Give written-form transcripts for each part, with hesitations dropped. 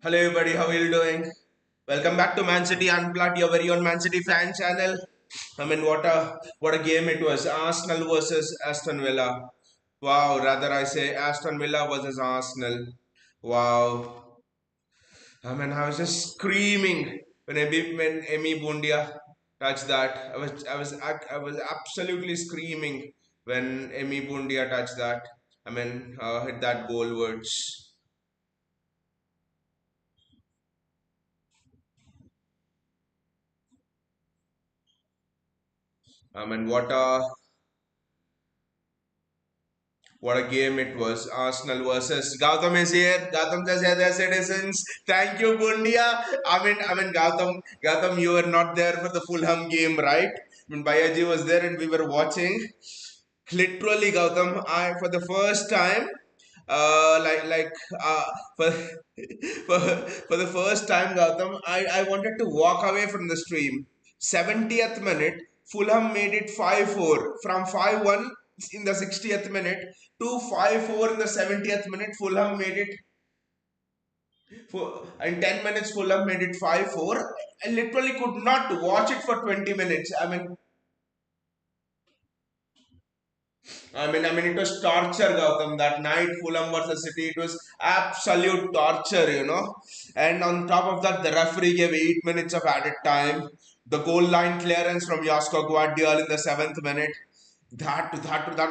Hello everybody, how are you doing? Welcome back to Man City Unplugged, your very own Man City fan channel. I mean, what a game it was. Arsenal versus Aston Villa. Wow, rather I say Aston Villa versus Arsenal. Wow. I mean, I was just screaming when Emi Bundia touched that. I was absolutely screaming when Emi Bundia touched that. Hit that goalwards. I mean, what a game it was. Arsenal versus Gautam is here. Gautam says, "Yeah, they're citizens. Thank you, Bundia." Gautam, you were not there for the Fulham game, right? Bayaji was there and we were watching. Literally, Gautam, I for the first time, like for, for for the first time, Gautam, I wanted to walk away from the stream. 70th minute, Fulham made it 5-4 from 5-1 in the 60th minute to 5-4 in the 70th minute. Fulham made it for in 10 minutes. Fulham made it 5-4. I literally could not watch it for 20 minutes. It was torture, Gautam. That night, Fulham versus City, it was absolute torture. And on top of that, the referee gave 8 minutes of added time. The goal line clearance from Josko Guardiola in the 7th minute. That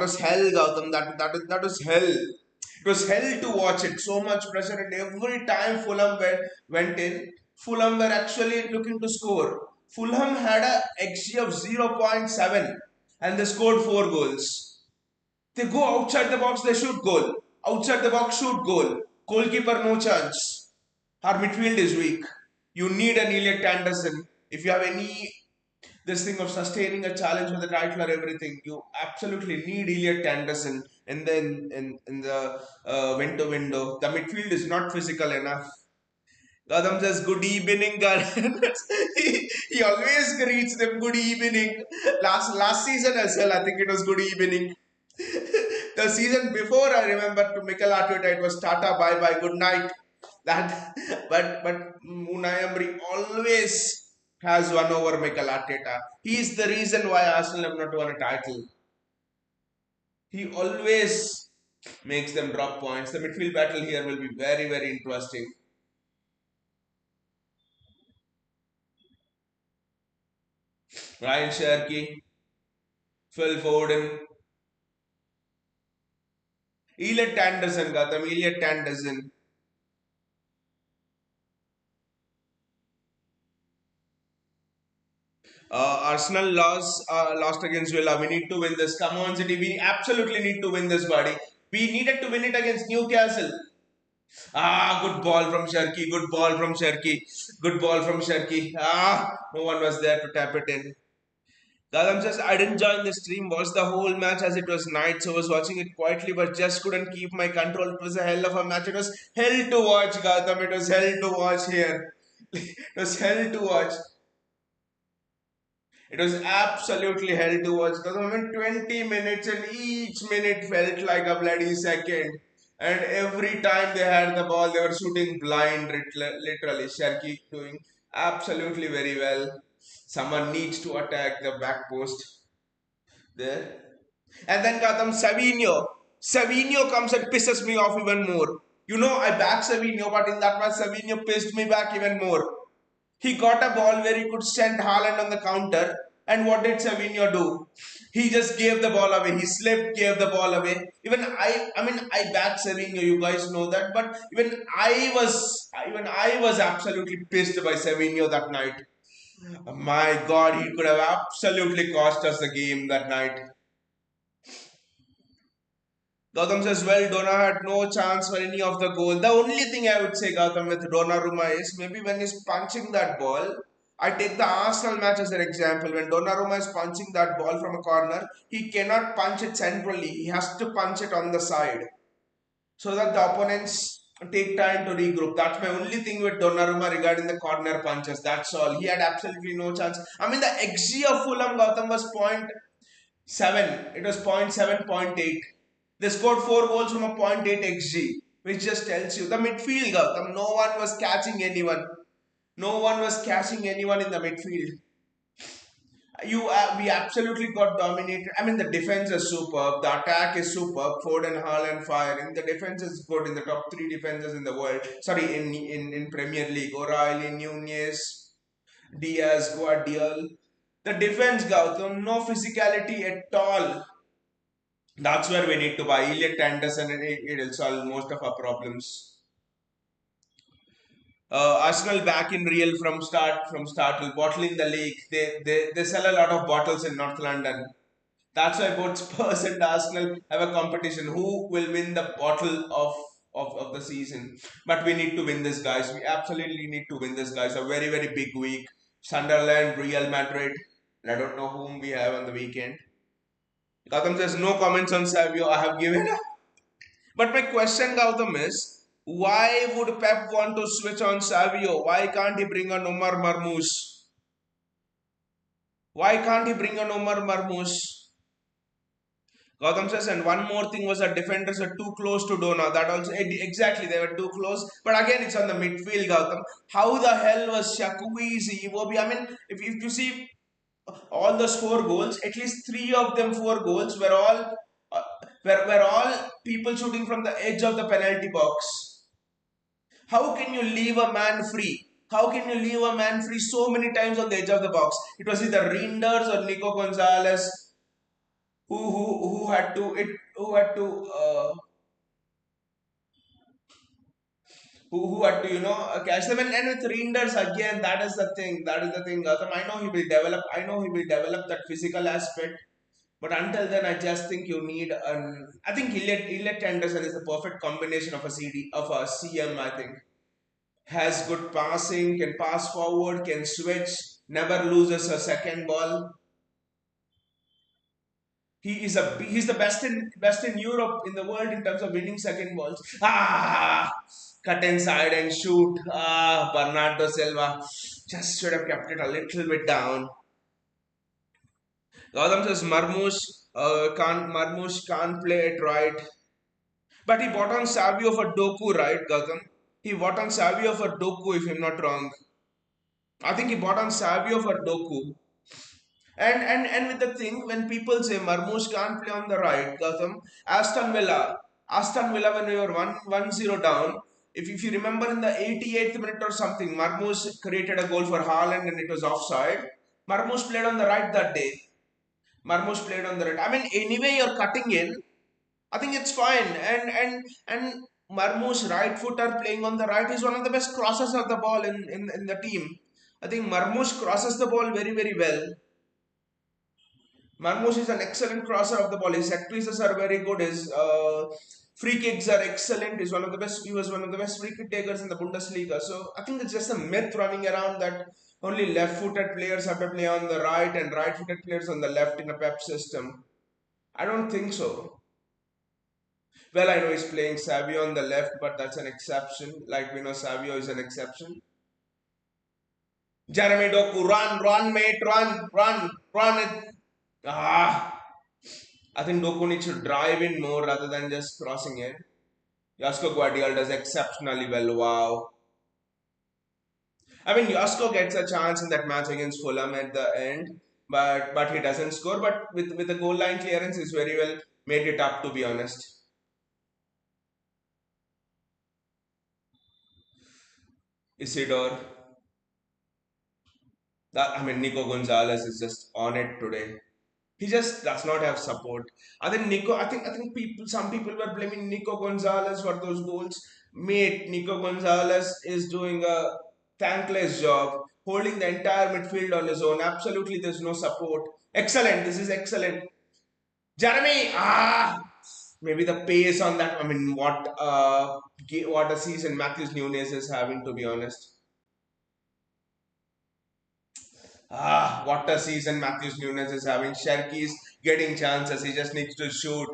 was hell, Gautam. That was hell. It was hell to watch it. So much pressure, and every time Fulham went in, Fulham were actually looking to score. Fulham had a XG of 0.7 and they scored 4 goals. They go outside the box, they shoot goal. Outside the box, shoot goal. Goalkeeper, no chance. Our midfield is weak. You need an Elliot Anderson. If you have any this thing of sustaining a challenge for the title or everything, you absolutely need Elliot Anderson in the window. The midfield is not physical enough. Gadam says good evening, he always greets them good evening. Last season as well, I think it was good evening. The season before, I remember to Mikel Arteta, it was Tata, bye bye, good night. That, but Unai Emery always has won over Mikel Arteta. He is the reason why Arsenal have not won a title. He always makes them drop points. The midfield battle here will be very, very interesting. Ryan Cherky, Phil Foden, Elliot Anderson, Gotham, Elliot Anderson. Arsenal lost against Villa. We need to win this. Come on, City. We absolutely need to win this, buddy. We needed to win it against Newcastle. Good ball from Sharky. Good ball from Sharky. Good ball from Sharky. No one was there to tap it in. Galam says, I didn't join the stream, watched the whole match as it was night, so I was watching it quietly but just couldn't keep my control. It was a hell of a match. It was hell to watch, Gautam. It was hell to watch here. It was hell to watch. It was absolutely hell to watch because 20 minutes and each minute felt like a bloody second. And every time they had the ball, they were shooting blind, literally. Sharky doing absolutely very well. Someone needs to attack the back post there. And then Katam Savinho. Savinho comes and pisses me off even more. I back Savinho, but in that match, Savinho pissed me back even more. He got a ball where he could send Haaland on the counter. And what did Savinho do? He just gave the ball away. He slipped, gave the ball away. I back Savinho. You guys know that. But even I was absolutely pissed by Savinho that night. My God, he could have absolutely cost us the game that night. Gautam says, well, Donna had no chance for any of the goal. The only thing I would say, Gautam, with Donnarumma is maybe when he's punching that ball, I take the Arsenal match as an example. When Donnarumma is punching that ball from a corner, he cannot punch it centrally. He has to punch it on the side so that the opponents take time to regroup. That's my only thing with Donnarumma regarding the corner punches. That's all. He had absolutely no chance. The XG of Fulham, Gautam, was point 7. It was point 7, point 8. They scored 4 goals from a point 0.8 xg. which just tells you the midfield, Gautam. No one was catching anyone. No one was catching anyone in the midfield. We absolutely got dominated. I mean, the defense is superb. The attack is superb. Ford and Haaland firing. The defense is good in the top three defenses in the world. Sorry, in Premier League. O'Reilly, Nunez, Diaz, Guardiola. The defense, Gautam, no physicality at all. That's where we need to buy Elliot Anderson, and it'll solve most of our problems. Arsenal back in real from start, bottling the league. They sell a lot of bottles in North London. That's why both Spurs and Arsenal have a competition. Who will win the bottle of the season? But we need to win this, guys. We absolutely need to win this, guys. A very, very big week. Sunderland, Real Madrid. And I don't know whom we have on the weekend. Gautam says no comments on Savio. I have given. But my question, Gautam, is why would Pep want to switch on Savio? Why can't he bring on Omar Marmoush? Why can't he bring on Omar Marmoush? Gautam says, and one more thing was that defenders are too close to Dona. That also exactly they were too close. But again, it's on the midfield, Gautam. How the hell was Shakuizi, Iwobi? I mean, if you see all those four goals, at least three of them four goals uh, were all people shooting from the edge of the penalty box. How can you leave a man free? How can you leave a man free so many times on the edge of the box? It was either Reinders or Nico Gonzalez who had to it who had to who had to catch them, and with Reinders again, that is the thing, Gautam. I know he will develop that physical aspect, but until then I just think you need an I think Elliot Anderson is the perfect combination of a CM. I think has good passing, can pass forward, can switch, never loses a second ball. He's the best in Europe in the world in terms of winning second balls. Cut inside and shoot. Bernardo Silva just should have kept it a little bit down. Gautam says Marmoush can't play it right, but he bought on Savio for Doku, right, Gautam? He bought on Savio for Doku, if I'm not wrong. I think he bought on Savio for Doku. And with the thing, when people say Marmoush can't play on the right, Gautam, Aston Villa, when we were 1-0 down, if you remember in the 88th minute or something, Marmoush created a goal for Haaland and it was offside. Marmoush played on the right that day. Marmoush played on the right. I mean, anyway, you're cutting in. I think it's fine. And Marmoush, right footer playing on the right, is one of the best crosses of the ball in the team. I think Marmoush crosses the ball very, very well. Marmoush is an excellent crosser of the ball. His set pieces are very good. His free kicks are excellent. He was one of the best free kick takers in the Bundesliga. So I think it's just a myth running around that only left-footed players have to play on the right and right-footed players on the left in a Pep system. I don't think so. Well, I know he's playing Savio on the left, but that's an exception. Like we know, Savio is an exception. Jeremy Doku, run, mate, run it. I think Doku needs to drive in more rather than just crossing it. Josko Guardiola does exceptionally well. Wow. I mean, Josko gets a chance in that match against Fulham at the end, but he doesn't score. But with the goal line clearance, he's very well made it up, to be honest. Isidore. Nico Gonzalez is just on it today. He just does not have support. I think some people were blaming Nico Gonzalez for those goals. Mate, Nico Gonzalez is doing a thankless job, holding the entire midfield on his own. Absolutely, there's no support. Excellent. This is excellent. Jeremy, maybe the pace on that. I mean, what a season Matthews Nunes is having, to be honest. What a season Matthews Nunes is having. Sharky's getting chances. He just needs to shoot.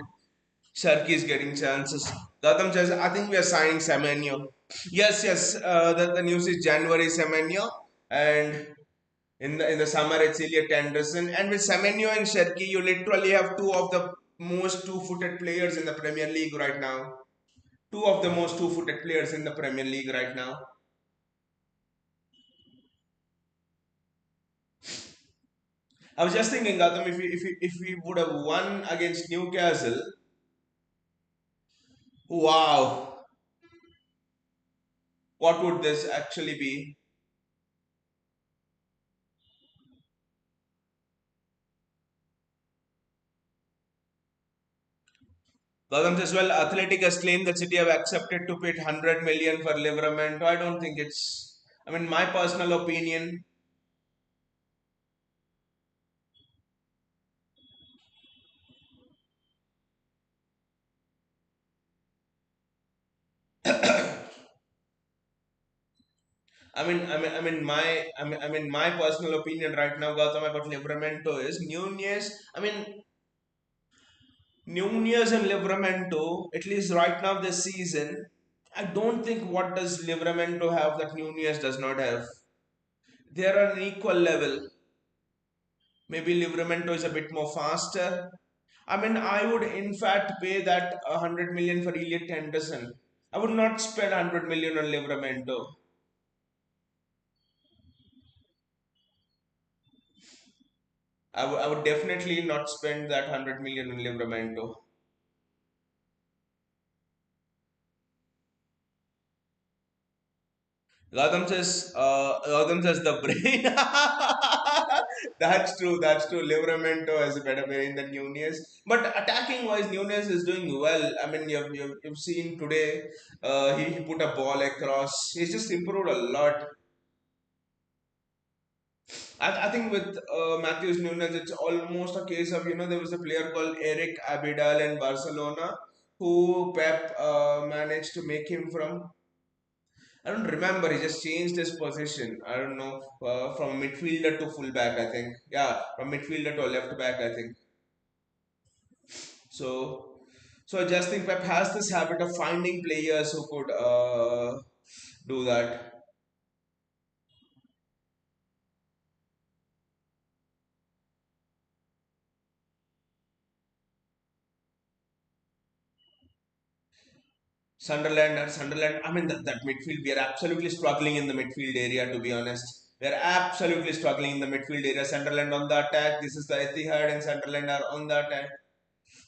Sharky's getting chances. Gautam says, I think we are signing Semenyo. Yes. The news is January Semenyo, and in the summer it's Elliot Anderson. And with Semenyo and Sharky, you literally have two of the most two-footed players in the Premier League right now. Two of the most two-footed players in the Premier League right now. I was just thinking, Gautam, if we would have won against Newcastle, wow, what would this actually be? Gautam says, well, Athletic has claimed that City have accepted to pay 100 million for Liverpool. I don't think it's. I mean, my personal opinion. My personal opinion right now, Gautam, about Livramento is Nunez. Nunez and Livramento, at least right now this season, I don't think what does Livramento have that Nunez does not have. They are on an equal level. Maybe Livramento is a bit more faster. I would in fact pay that 100 million for Elliot Henderson. I would not spend 100 million on Livramento. I would definitely not spend that 100 million on Livramento. Gautam says the brain. That's true. That's true. Livramento has a better brain than Nunez. But attacking wise, Nunez is doing well. You've seen today, he put a ball across. He's just improved a lot. I think with Matthews Nunes, it's almost a case of, there was a player called Eric Abidal in Barcelona who Pep managed to make him from. I don't remember. He just changed his position. I don't know, from midfielder to fullback. I think. Yeah, from midfielder to left back. I think. So, so I just think Pep has this habit of finding players who could do that. Sunderland. That midfield. We are absolutely struggling in the midfield area. To be honest, we are absolutely struggling in the midfield area. Sunderland on the attack. This is the Etihad, and Sunderland are on the attack.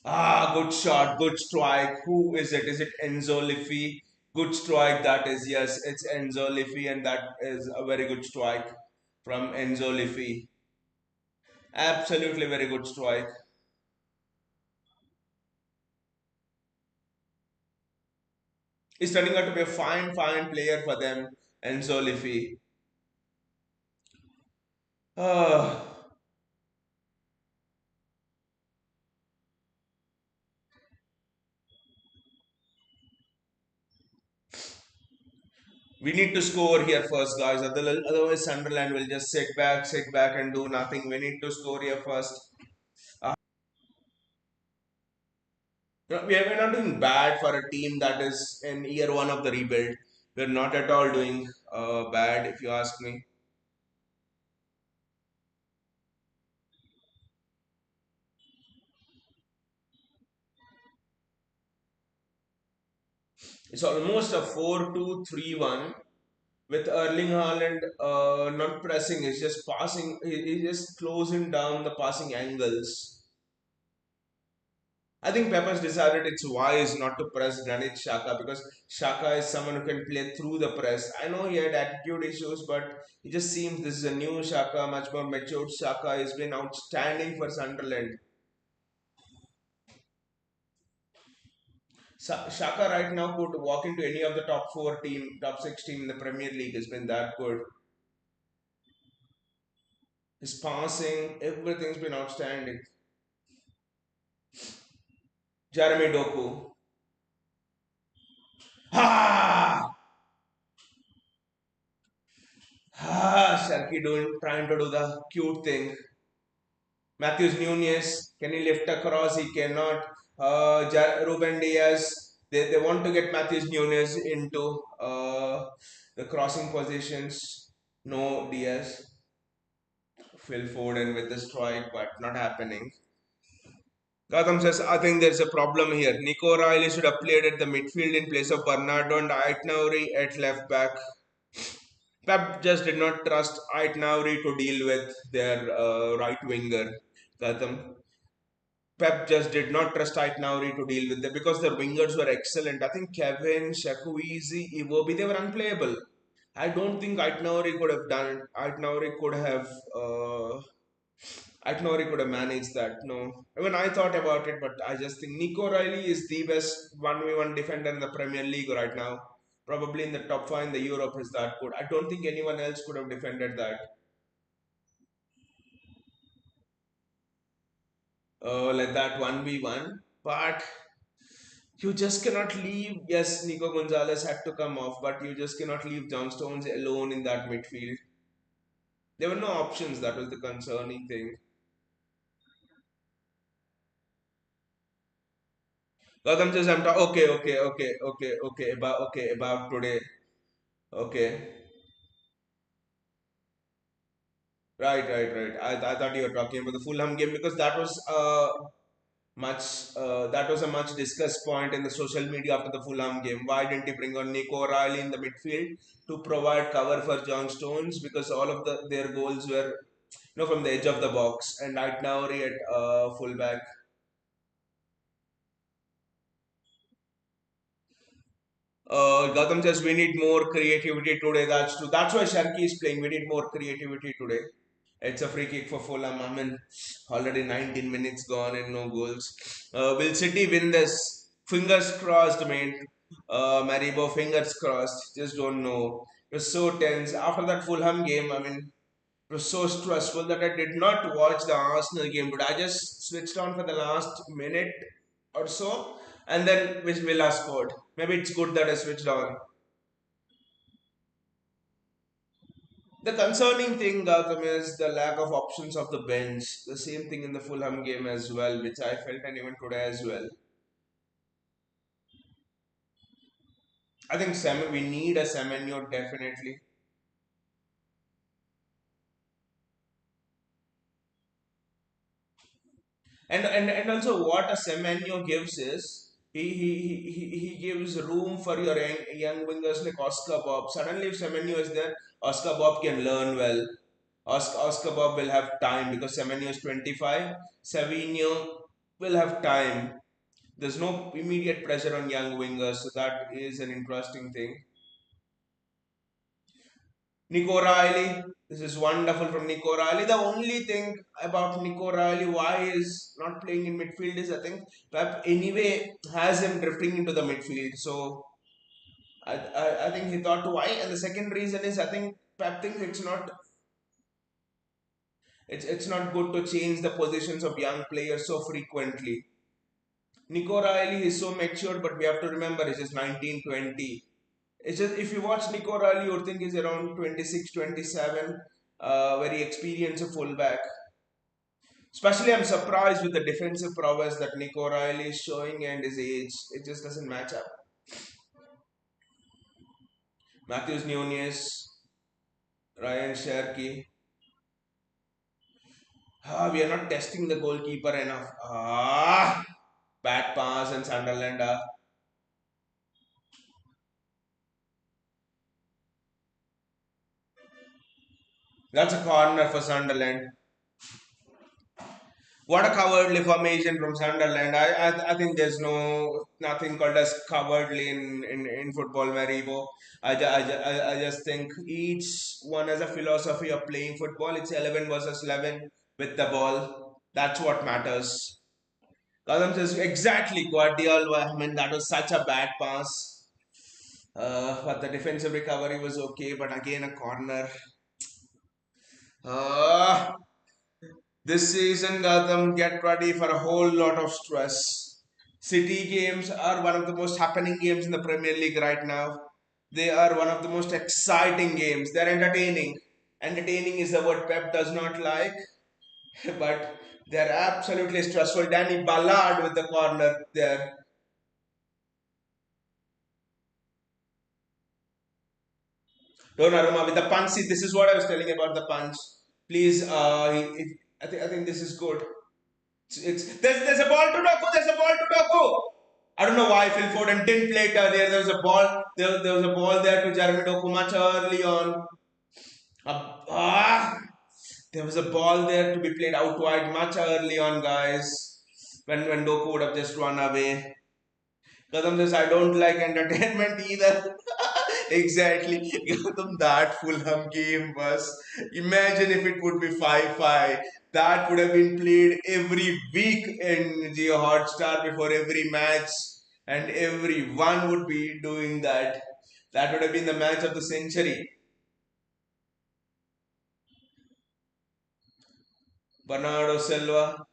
Ah, good shot, good strike. Who is it? Is it Enzo Liffey? Good strike. That is, yes, it's Enzo Liffey, and that is a very good strike from Enzo Liffey. Absolutely very good strike. He's turning out to be a fine player for them, Enzo Liffey. Ah. We need to score here first, guys. Otherwise, Sunderland will just sit back, and do nothing. We need to score here first. Uh, we're not doing bad for a team that is in year one of the rebuild. We're not at all doing bad, if you ask me. It's almost a 4-2-3-1 with Erling Haaland not pressing. He's just passing. He's just closing down the passing angles. I think Pep decided it's wise not to press Granit Xhaka because Xhaka is someone who can play through the press. I know he had attitude issues, but it just seems this is a new Xhaka, much more matured Xhaka. He's been outstanding for Sunderland. Xhaka right now could walk into any of the top four team, top six team in the Premier League. Has been that good. His passing, everything's been outstanding. Jeremy Doku. Ha! Ha! Sharky trying to do the cute thing. Matthews Nunez, can he lift across? He cannot. Ruben Diaz, they want to get Matthews Nunez into the crossing positions. No Diaz. Phil Foden with the strike, but not happening. Gotham says, I think there's a problem here. Nico Riley should have played at the midfield in place of Bernardo and Aitnauri at left back. Pep just did not trust Aitnauri to deal with their right winger. Gotham. Pep just did not trust Aitnauri to deal with them because their wingers were excellent. I think Kevin, Shakuizi, Iwobi, they were unplayable. I don't think Aitnauri could have done it. Aitnauri could have managed that. No. Even I thought about it, but I just think Nico Riley is the best 1v1 defender in the Premier League right now. Probably in the top 5 in the Europe is that good. I don't think anyone else could have defended that. Like that 1v1. But you just cannot leave. Yes, Nico Gonzalez had to come off, but you just cannot leave John Stones alone in that midfield. There were no options. That was the concerning thing. Gautam says, about today. Okay, right. I thought you were talking about the Fulham game because that was a much discussed point in the social media after the Fulham game. Why didn't he bring on Nico O'Reilly in the midfield to provide cover for John Stones? Because all of their goals were from the edge of the box, and right now we're at fullback. Gautam says we need more creativity today. That's true. That's why Sharky is playing. We need more creativity today. It's a free kick for Fulham. I mean, already 19 minutes gone and no goals. Will City win this? Fingers crossed, mate. Maribo, fingers crossed. Just don't know. It was so tense. After that Fulham game, I mean, it was so stressful that I did not watch the Arsenal game, but I just switched on for the last minute or so, and then Villa scored. Maybe it's good that I switched on. The concerning thing, Gautam, is the lack of options of the bench. The same thing in the Fulham game as well, which I felt and even today as well. I think we need a Semenyo definitely. And also what a Semenyo gives is he gives room for your young wingers like Oscar Bob. Suddenly if Semenyo is there, Oscar Bob can learn well. Oscar Bob will have time because Semenyo is 25. Savinho will have time. There's no immediate pressure on young wingers, so that is an interesting thing. Nico Riley, this is wonderful from Nico Riley. The only thing about Nico Riley, why is not playing in midfield is I think Pep anyway has him drifting into the midfield. So I think he thought why, and the second reason is I think Pep thinks it's not good to change the positions of young players so frequently. Nico Riley is so mature, but we have to remember he's just 19, 20. It's just if you watch Nico Riley, you would think he's around 26, 27, very experienced fullback. Especially, I'm surprised with the defensive prowess that Nico Riley is showing and his age. It just doesn't match up. Matthews Nunez, Ryan Sherky. We are not testing the goalkeeper enough. Bad pass and Sunderland. That's a corner for Sunderland. What a cowardly formation from Sunderland. I think there's nothing called as cowardly in football, Maribo. I just think each one has a philosophy of playing football. It's 11 versus 11 with the ball. That's what matters. Kadam says exactly Guardiola. I mean that was such a bad pass. But the defensive recovery was okay. But again a corner. Uh, This season, Gautam, get ready for a whole lot of stress. City games are one of the most happening games in the Premier League right now. They are one of the most exciting games. They're entertaining. Entertaining is the word Pep does not like, but they're absolutely stressful. Danny Ballard with the corner there. Donnarumma with the punch. See, this is what I was telling about the punch. Please, I think this is good. There's a ball to Doku. There's a ball to Doku. I don't know why Phil Foden didn't play it earlier. There was a ball. There was a ball there to Jeremy Doku much early on. Ah, there was a ball there to be played out wide much early on, guys. When Doku would have just run away. Kadam says, I don't like entertainment either. Exactly. Kadam, that Fulham game was. Imagine if it would be 5-5. That would have been played every week in Geo Hotstar before every match, and everyone would be doing that. That would have been the match of the century. Bernardo Silva,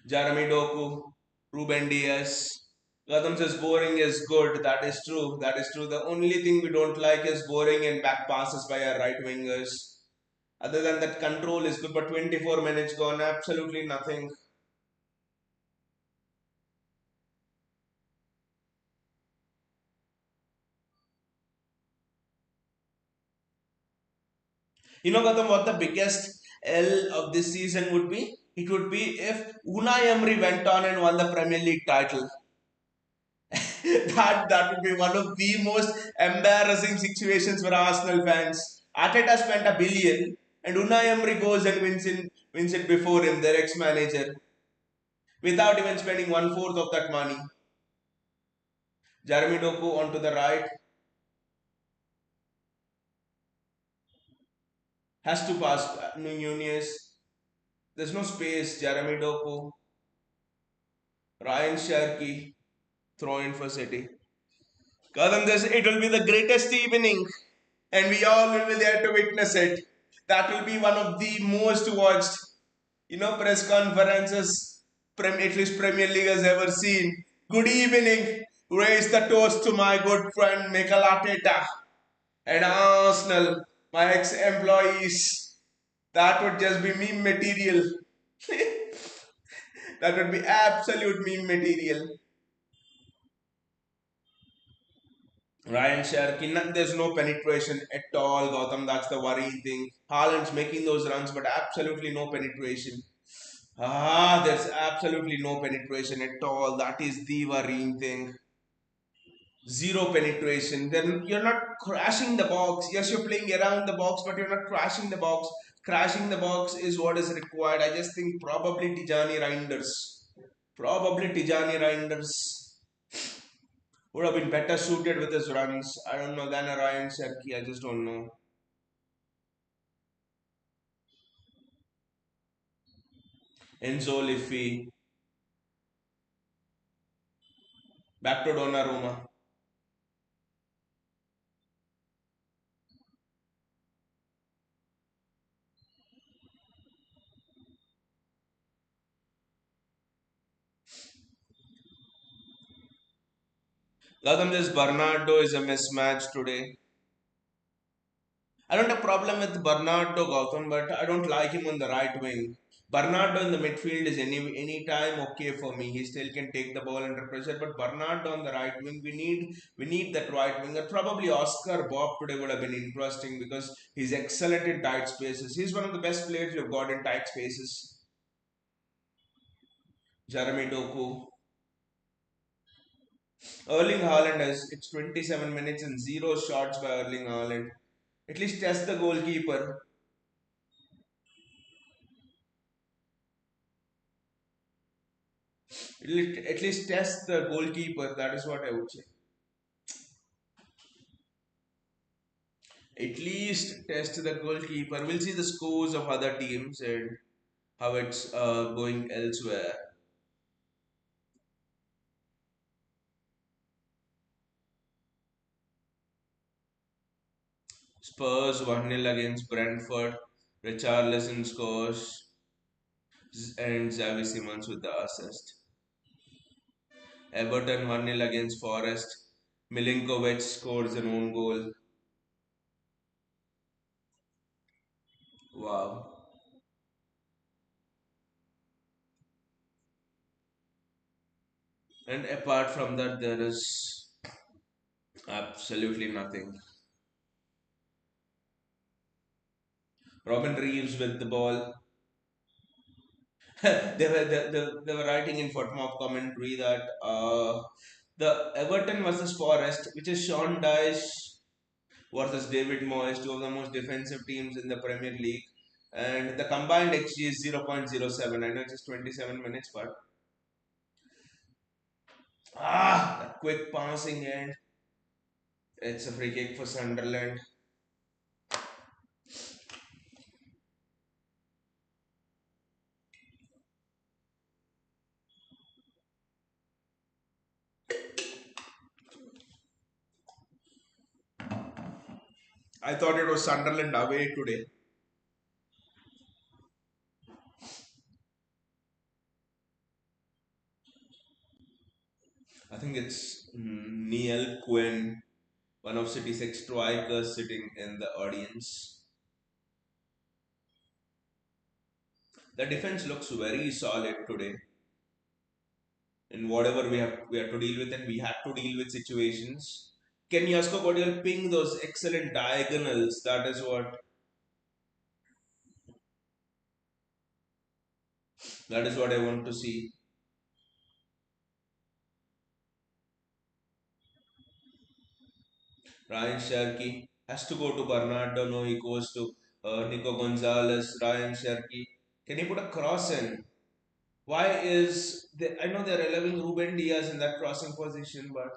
Jeremy Doku, Ruben Diaz. Gautam says boring is good. That is true. That is true. The only thing we don't like is boring and back passes by our right wingers. Other than that, control is good. But 24 minutes gone, absolutely nothing. You know, Gautam, what the biggest L of this season would be? It would be if Unai Emery went on and won the Premier League title. That would be one of the most embarrassing situations for Arsenal fans. Arteta spent a billion, and Unai Emery goes and wins it before him, their ex-manager, without even spending one fourth of that money. Jeremy Doku onto the right has to pass Nunez. There's no space. Jeremy Doku, Ryan Sharkey, throw in for City. Kadam, this it will be the greatest evening, and we all will be there to witness it. That will be one of the most watched, press conferences at least Premier League has ever seen. Good evening. Raise the toast to my good friend Mikel Arteta and Arsenal, my ex-employees. That would just be meme material. That would be absolute meme material. Ryan Sharkin, there's no penetration at all, Gautam. That's the worrying thing. Haaland's making those runs, but absolutely no penetration. There's absolutely no penetration at all. That is the worrying thing. Zero penetration. Then you're not crashing the box. Yes, you're playing around the box, but you're not crashing the box. Crashing the box is what is required. I just think probably Tijani Reinders. Probably Tijani Reinders would have been better suited with his runs. I don't know than a Ryan Serki. I just don't know. Enzo Liffi. Back to Donnarumma. Gautam, this Bernardo is a mismatch today. I don't have a problem with Bernardo Gautam, but I don't like him on the right wing. Bernardo in the midfield is any time okay for me. He still can take the ball under pressure, but Bernardo on the right wing, we need that right winger. Probably Oscar Bob today would have been interesting because he's excellent in tight spaces. He's one of the best players we've got in tight spaces. Jeremy Doku. Erling Haaland has it's 27 minutes and zero shots by Erling Haaland. At least test the goalkeeper. At least test the goalkeeper. That is what I would say. At least test the goalkeeper. We'll see the scores of other teams and how it's going elsewhere. Spurs 1-0 against Brentford. Richarlison scores and Xavi Simons with the assist. Everton 1-0 against Forest. Milinkovic scores an own goal. Wow. And apart from that, there is absolutely nothing. Robin Reeves with the ball. They were writing in Footmob commentary that the Everton versus Forest, which is Sean Dyche versus David Moyes, two of the most defensive teams in the Premier League. And the combined XG is 0.07. I know it's just 27 minutes, but that quick passing end. It's a free kick for Sunderland. I thought it was Sunderland away today. I think it's Neil Quinn, one of City's ex strikers, sitting in the audience. The defense looks very solid today in whatever we have to deal with, and we had to deal with situations. Can Yasko Kodial ping those excellent diagonals? That is what I want to see. Ryan Sharkey has to go to Bernardo. No, he goes to Nico Gonzalez. Ryan Sharkey. Can he put a cross in? Why is I know they're allowing Ruben Diaz in that crossing position, but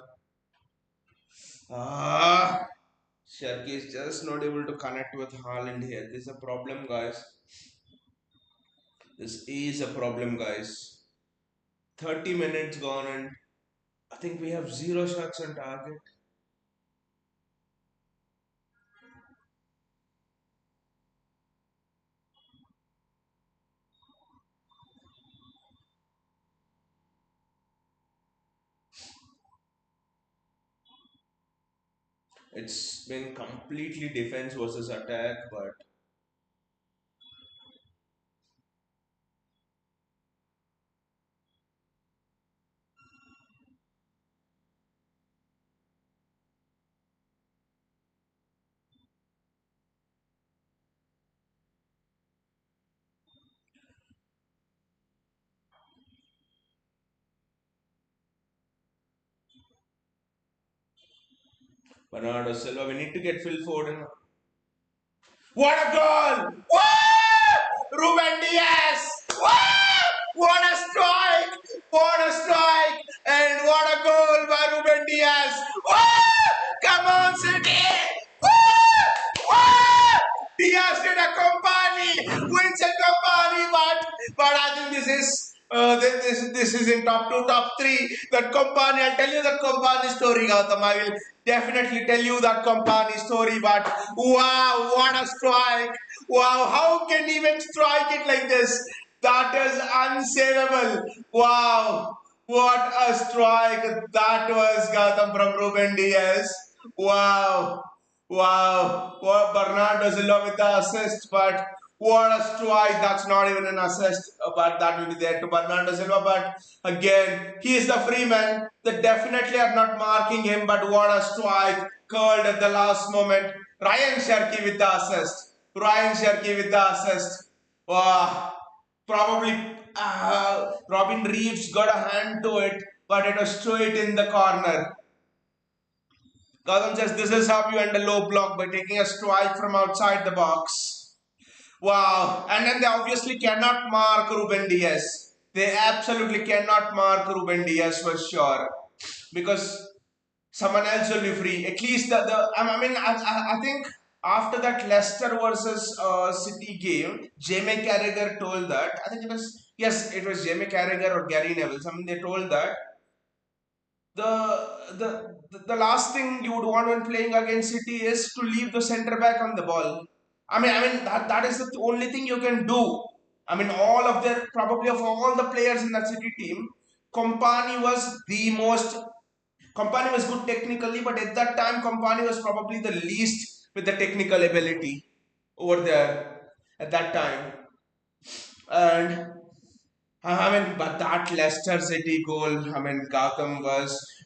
ah, Sharkey is just not able to connect with Haaland here. This is a problem, guys. This is a problem, guys. 30 minutes gone, and I think we have zero shots on target. It's been completely defense versus attack, but Bernardo Silva, we need to get Phil Foden. What a goal! Woo! Ruben Diaz! Woo! What a strike! What a strike! And what a goal by Ruben Diaz! Woo! Come on, City! Woo! Woo! Diaz did a company, wins a company, but I think this is in top two, top three. That company, I'll tell you the company story, Gautam. I will definitely tell you that company story. But wow, what a strike! Wow, how can he even strike it like this? That is unsavable. Wow, what a strike that was, Gautam, from Ruben Diaz. Wow. Wow, what Bernardo Silva with the assist, but what a strike! That's not even an assist, but that will be there to Bernardo Silva. But again, he is the free man. They definitely are not marking him, but what a strike! Curled at the last moment. Ryan Sharkey with the assist. Ryan Sharkey with the assist. Wow, probably Robin Reeves got a hand to it, but it was straight in the corner. Gautam says this is how you end a low block by taking a strike from outside the box. Wow. And then they obviously cannot mark Ruben Diaz. They absolutely cannot mark Ruben Diaz for sure. Because someone else will be free. At least I think after that Leicester versus City game, Jamie Carragher told that. I think it was Jamie Carragher or Gary Neville. Something they told that the last thing you would want when playing against City is to leave the centre back on the ball. I mean that is the only thing you can do. I mean, all of their probably of all the players in that City team, Company was the most. Company was good technically, but at that time, Company was probably the least with the technical ability over there at that time. And but that Leicester City goal, Gotham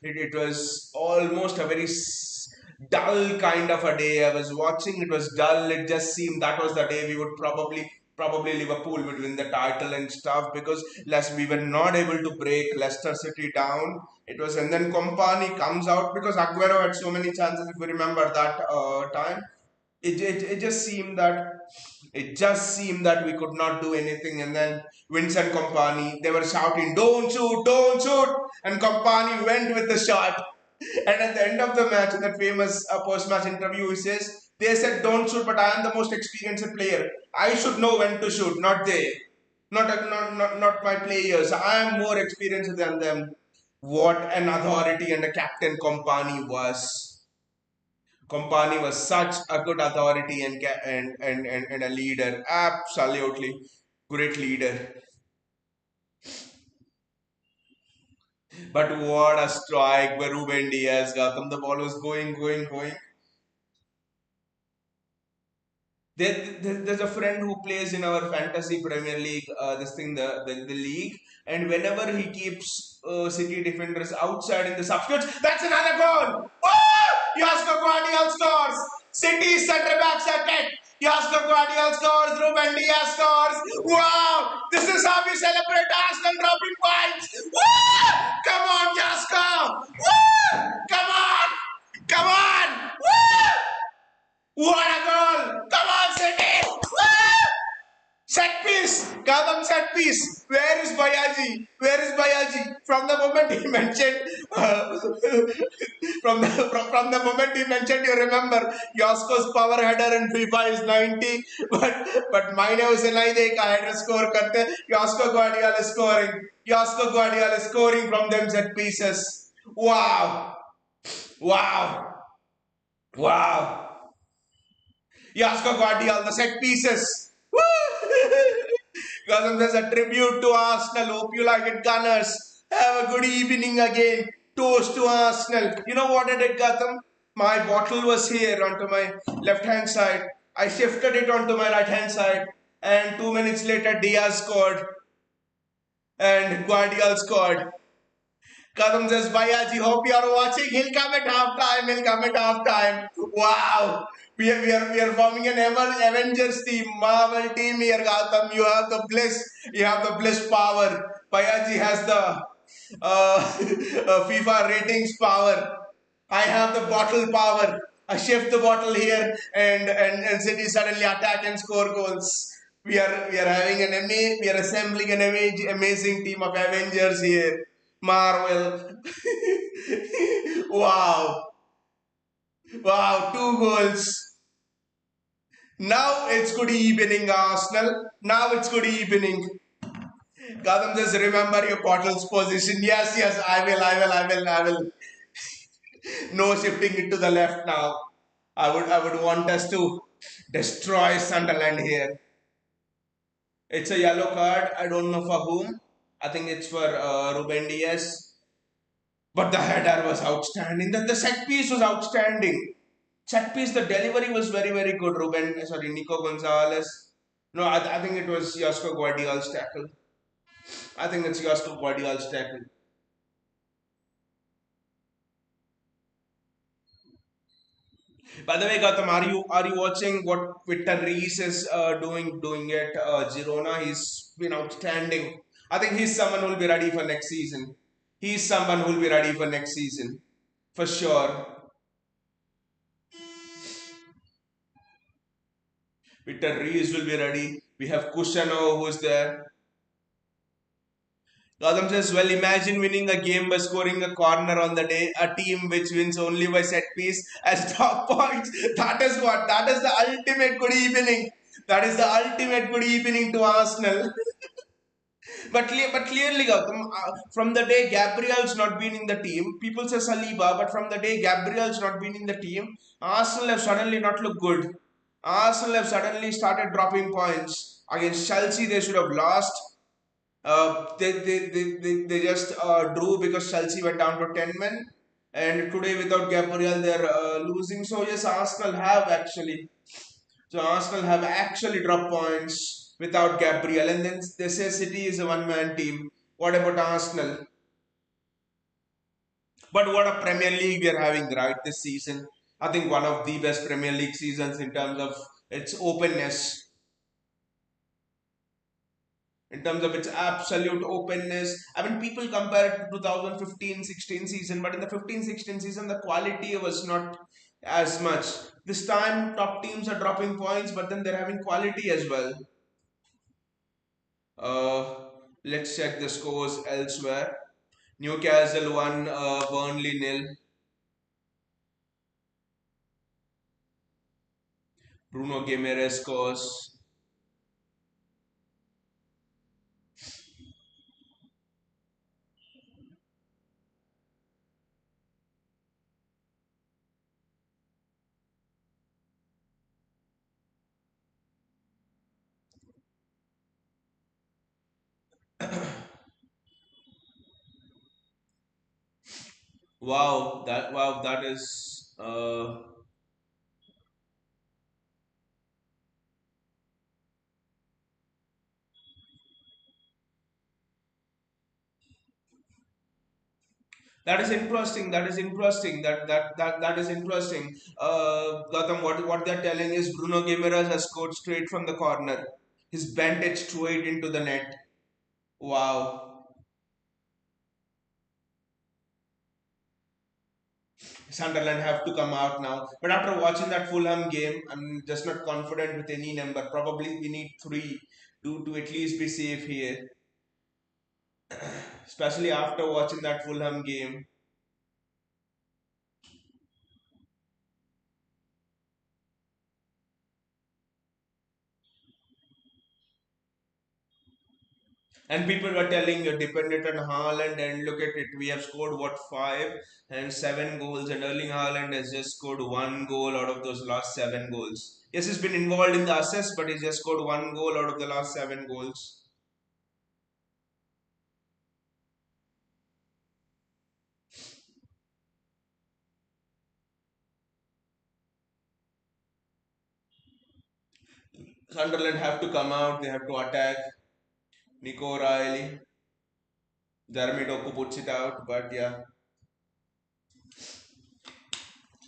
it was almost a very dull kind of a day. I was watching, it was dull. It just seemed that was the day we would probably Liverpool would win the title and stuff because less we were not able to break Leicester City down. It was, and then Company comes out because Aguero had so many chances. If you remember that time, it just seemed that we could not do anything. And then Vincent Company, they were shouting, don't shoot," and Company went with the shot. And at the end of the match, in that famous post-match interview, he says, "They said don't shoot, but I am the most experienced player. I should know when to shoot, not they, not my players. I am more experienced than them." What an authority and a captain Company was. Company was such a good authority and a leader. Absolutely great leader. But what a strike by Ruben Diaz. Gautam, the ball was going. There's a friend who plays in our fantasy Premier League, the league, and whenever he keeps City defenders outside in the substitutes, that's another goal! Oh! Josko Guardiola scores! City centre back second! Josko Guardiola scores! Ruben Diaz scores! Wow! This is how we celebrate Arsenal dropping points! Woo! Come on, Josko! Woo! Come on! Come on! Woo! What a goal! Come on, City! Ah! Set piece! Kadam set piece! Where is Bayaji? Where is Bayaji? From the moment he mentioned, from the moment he mentioned, you remember, Yosko's power header in FIFA is 90, but mine was a header score karte. Yosko Guardiola is scoring. Yosko Guardiola is scoring from them set pieces. Wow! Wow! Wow! Yasko Guardiola, the set pieces. Woo! Gautam, there's a tribute to Arsenal. Hope you like it, Gunners. Have a good evening again. Toast to Arsenal. You know what I did, Gautam? My bottle was here onto my left hand side. I shifted it onto my right hand side. And 2 minutes later, Diaz scored. And Guardiola scored. Kadam says, Bayaji, hope you are watching. He'll come at halftime. He'll come at halftime. Wow. We are forming an Avengers team, Marvel team here, Gautam. You have the bliss power. Bayaji has the FIFA ratings power. I have the bottle power. I shift the bottle here, and City suddenly attack and score goals. We are having we are assembling an amazing team of Avengers here. Marvel. Wow. Wow, 2 goals. Now it's good evening, Arsenal. Now it's good evening. Gautam, just remember your bottle's position. Yes, I will. No shifting it to the left now. I would want us to destroy Sunderland here. It's a yellow card. I don't know for whom. I think it's for Ruben Diaz. But the header was outstanding. The set piece was outstanding. Set piece, the delivery was very good. Nico Gonzalez. No, I think it was Josko Guardiola's tackle. I think it's Josko Guardiola's tackle. By the way, Gautam, are you watching what Victor Reese is doing at Girona? He's been outstanding. I think he's someone who will be ready for next season. He's someone who will be ready for next season for sure. Victor Reese will be ready. We have Kushano who's there. Gautam says, well, imagine winning a game by scoring a corner on the day. A team which wins only by set piece as top points. That is what? That is the ultimate good evening. That is the ultimate good evening to Arsenal. But clearly, Gautam, from the day Gabriel's not been in the team, people say Saliba, but from the day Gabriel's not been in the team, Arsenal have suddenly not looked good. Arsenal have suddenly started dropping points. Against Chelsea, they should have lost. They just drew because Chelsea went down to 10 men. And today, without Gabriel, they're losing. So, yes, Arsenal have actually dropped points without Gabriel. And then they say City is a one-man team. What about Arsenal? But what a Premier League we are having right this season. I think one of the best Premier League seasons in terms of its openness, in terms of its absolute openness. I mean, people compare it to 2015-16 season, but in the 15-16 season, the quality was not as much. This time, top teams are dropping points, but then they're having quality as well. Uh, let's check the scores elsewhere. Newcastle won, Burnley nil. Bruno Guimaraes scores. Wow, that is that is interesting. That is interesting. That is interesting. Gautam, what they're telling is Bruno Guimaraes has scored straight from the corner. He's bent it straight into the net. Wow. Sunderland have to come out now. But after watching that Fulham game, I'm just not confident with any number. Probably we need three to at least be safe here. Especially after watching that Fulham game. And people were telling you're dependent on Haaland, and look at it. We have scored what, five and seven goals, and Erling Haaland has just scored one goal out of those last seven goals. Yes, he's been involved in the assists, but he's just scored one goal out of the last seven goals. Sunderland have to come out, they have to attack. Nico O'Reilly, Jeremy Doku puts it out, but yeah.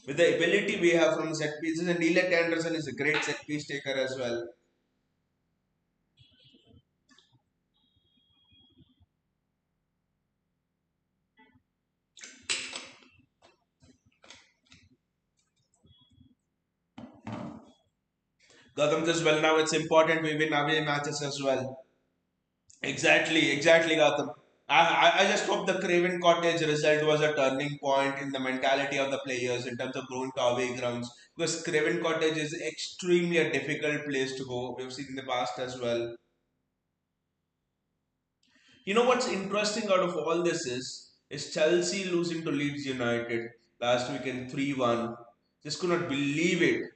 With the ability we have from set pieces, and Elliot Anderson is a great set piece taker as well. Gautam, as well, now it's important we win away matches as well. Exactly, Gautam. I just hope the Craven Cottage result was a turning point in the mentality of the players in terms of going to away grounds. Because Craven Cottage is extremely a difficult place to go. We've seen in the past as well. You know what's interesting out of all this is Chelsea losing to Leeds United last weekend 3-1. Just could not believe it.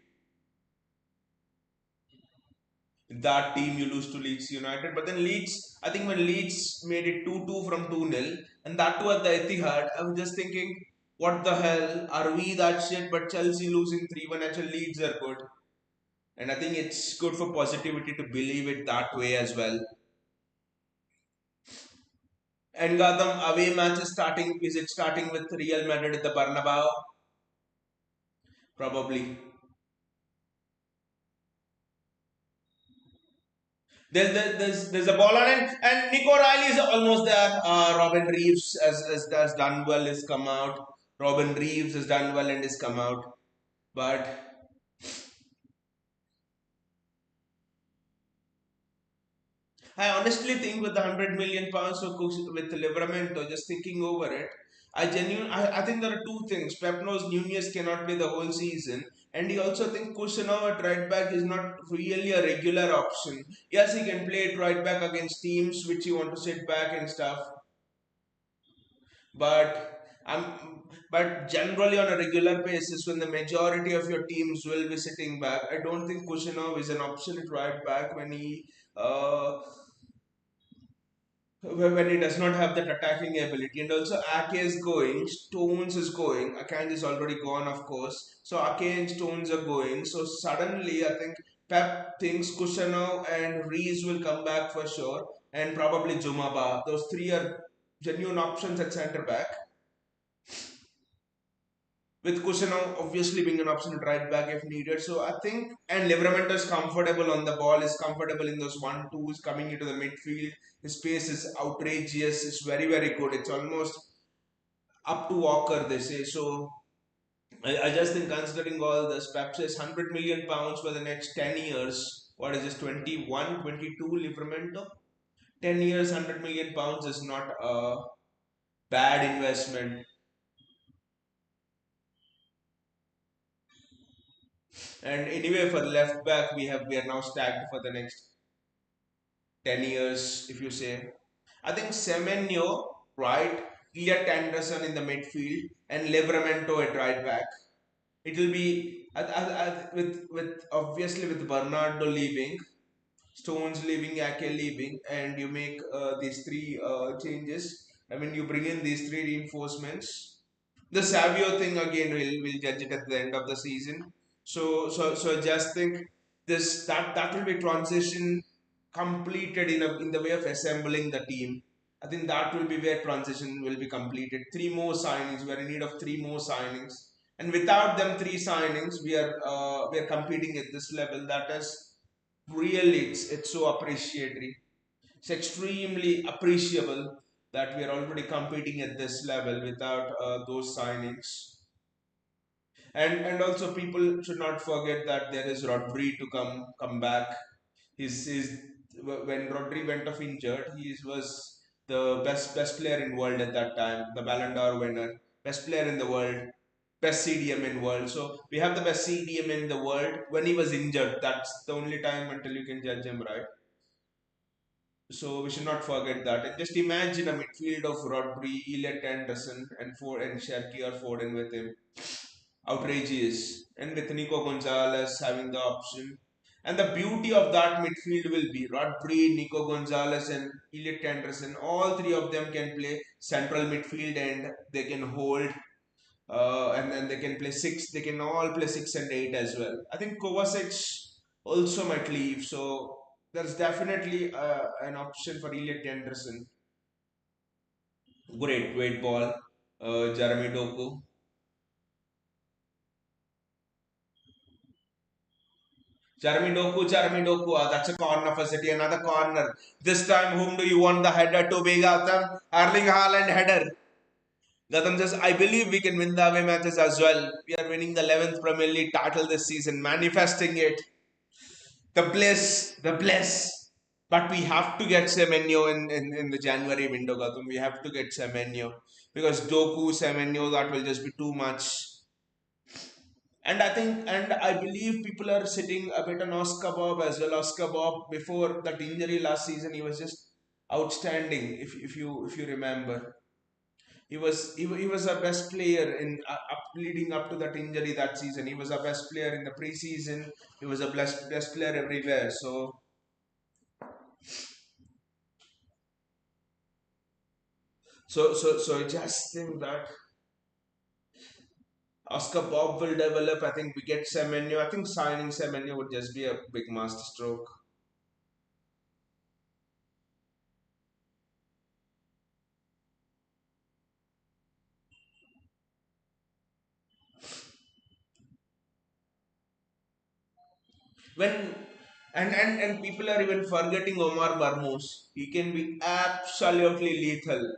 That team you lose to Leeds United. But then Leeds, I think when Leeds made it 2-2 from 2-0, and that too at the Etihad, I was just thinking, what the hell? Are we that shit? But Chelsea losing 3-1, actually Leeds are good. And I think it's good for positivity to believe it that way as well. And Gotham, away match is starting. Is it starting with Real Madrid at the Bernabeu? Probably. There's a ball on it, and Nico Riley is almost there. Robin Reeves has done well, has come out. Robin Reeves has done well and has come out. But I honestly think with the £100 million with Livramento, just thinking over it, I think there are two things. Pep knows Nunez cannot play the whole season, and he also thinks Kusanov at right back is not really a regular option. Yes, he can play it right back against teams which you want to sit back and stuff, but but generally on a regular basis, when the majority of your teams will be sitting back, I don't think Kusanov is an option at right back uh, when he does not have that attacking ability. And also Ake is going, Stones is going, Akanji is already gone of course. So Ake and Stones are going. So suddenly I think Pep thinks Kusanov and Rees will come back for sure, and probably Jumaba. Those 3 are genuine options at centre back. with Kusano obviously being an option at right back if needed. So I think, and Livramento is comfortable on the ball, is comfortable in those 1-2s coming into the midfield. His pace is outrageous, it's very, very good. It's almost up to Walker, they say. So I just think considering all this, Pep says £100 million for the next 10 years. What is this, 21, 22 Livramento? 10 years, £100 million is not a bad investment. And anyway, for left back, we are now stacked for the next 10 years, if you say. I think Semenyo, right? Elliot Anderson in the midfield and Livramento at right back. It will be with obviously with Bernardo leaving, Stones leaving, Ake leaving, and you make these three changes. I mean, you bring in these three reinforcements. The Savio thing again, we'll judge it at the end of the season. So I just think that will be transition completed in the way of assembling the team. I think that will be where transition will be completed. Three more signings. We are in need of three more signings, and without them three signings, we are competing at this level. That is really it's so appreciatory. It's extremely appreciable that we are already competing at this level without those signings. And also people should not forget that there is Rodri to come back. His when Rodri went off injured, he was the best player in world at that time, the Ballon d'Or winner, best player in the world, best CDM in world. So we have the best CDM in the world when he was injured. That's the only time until you can judge him, right? So we should not forget that. And just imagine a midfield of Rodri, Elliot Anderson, and Ford and Sharkey or Foden with him. Outrageous. And with Nico Gonzalez having the option. And the beauty of that midfield will be Rodri, Nico Gonzalez, and Elliot Anderson. All three of them can play central midfield and they can hold. And then they can play six. They can all play 6 and 8 as well. I think Kovacic also might leave. So there's definitely an option for Elliot Anderson. Great ball. Jeremy Doku. Jeremy Doku, that's a corner for City, another corner. This time, whom do you want the header to be, Gautam? Erling Haaland header. Gautam says, I believe we can win the away matches as well. We are winning the 11th Premier League title this season, manifesting it. The bliss. But we have to get Semenyo in the January window, Gautam. We have to get Semenyo. Because Doku, Semenyo, that will just be too much. And I believe people are sitting a bit on Oscar Bob as well. Oscar Bob, before that injury last season, he was just outstanding. If you remember, he was our best player in leading up to that injury that season. He was our best player in the preseason. He was a best player everywhere. So I just think that Oscar Bob will develop. I think we get Semenyo. I think signing Semenyo would just be a big masterstroke. When and people are even forgetting Omar Marmoush. He can be absolutely lethal.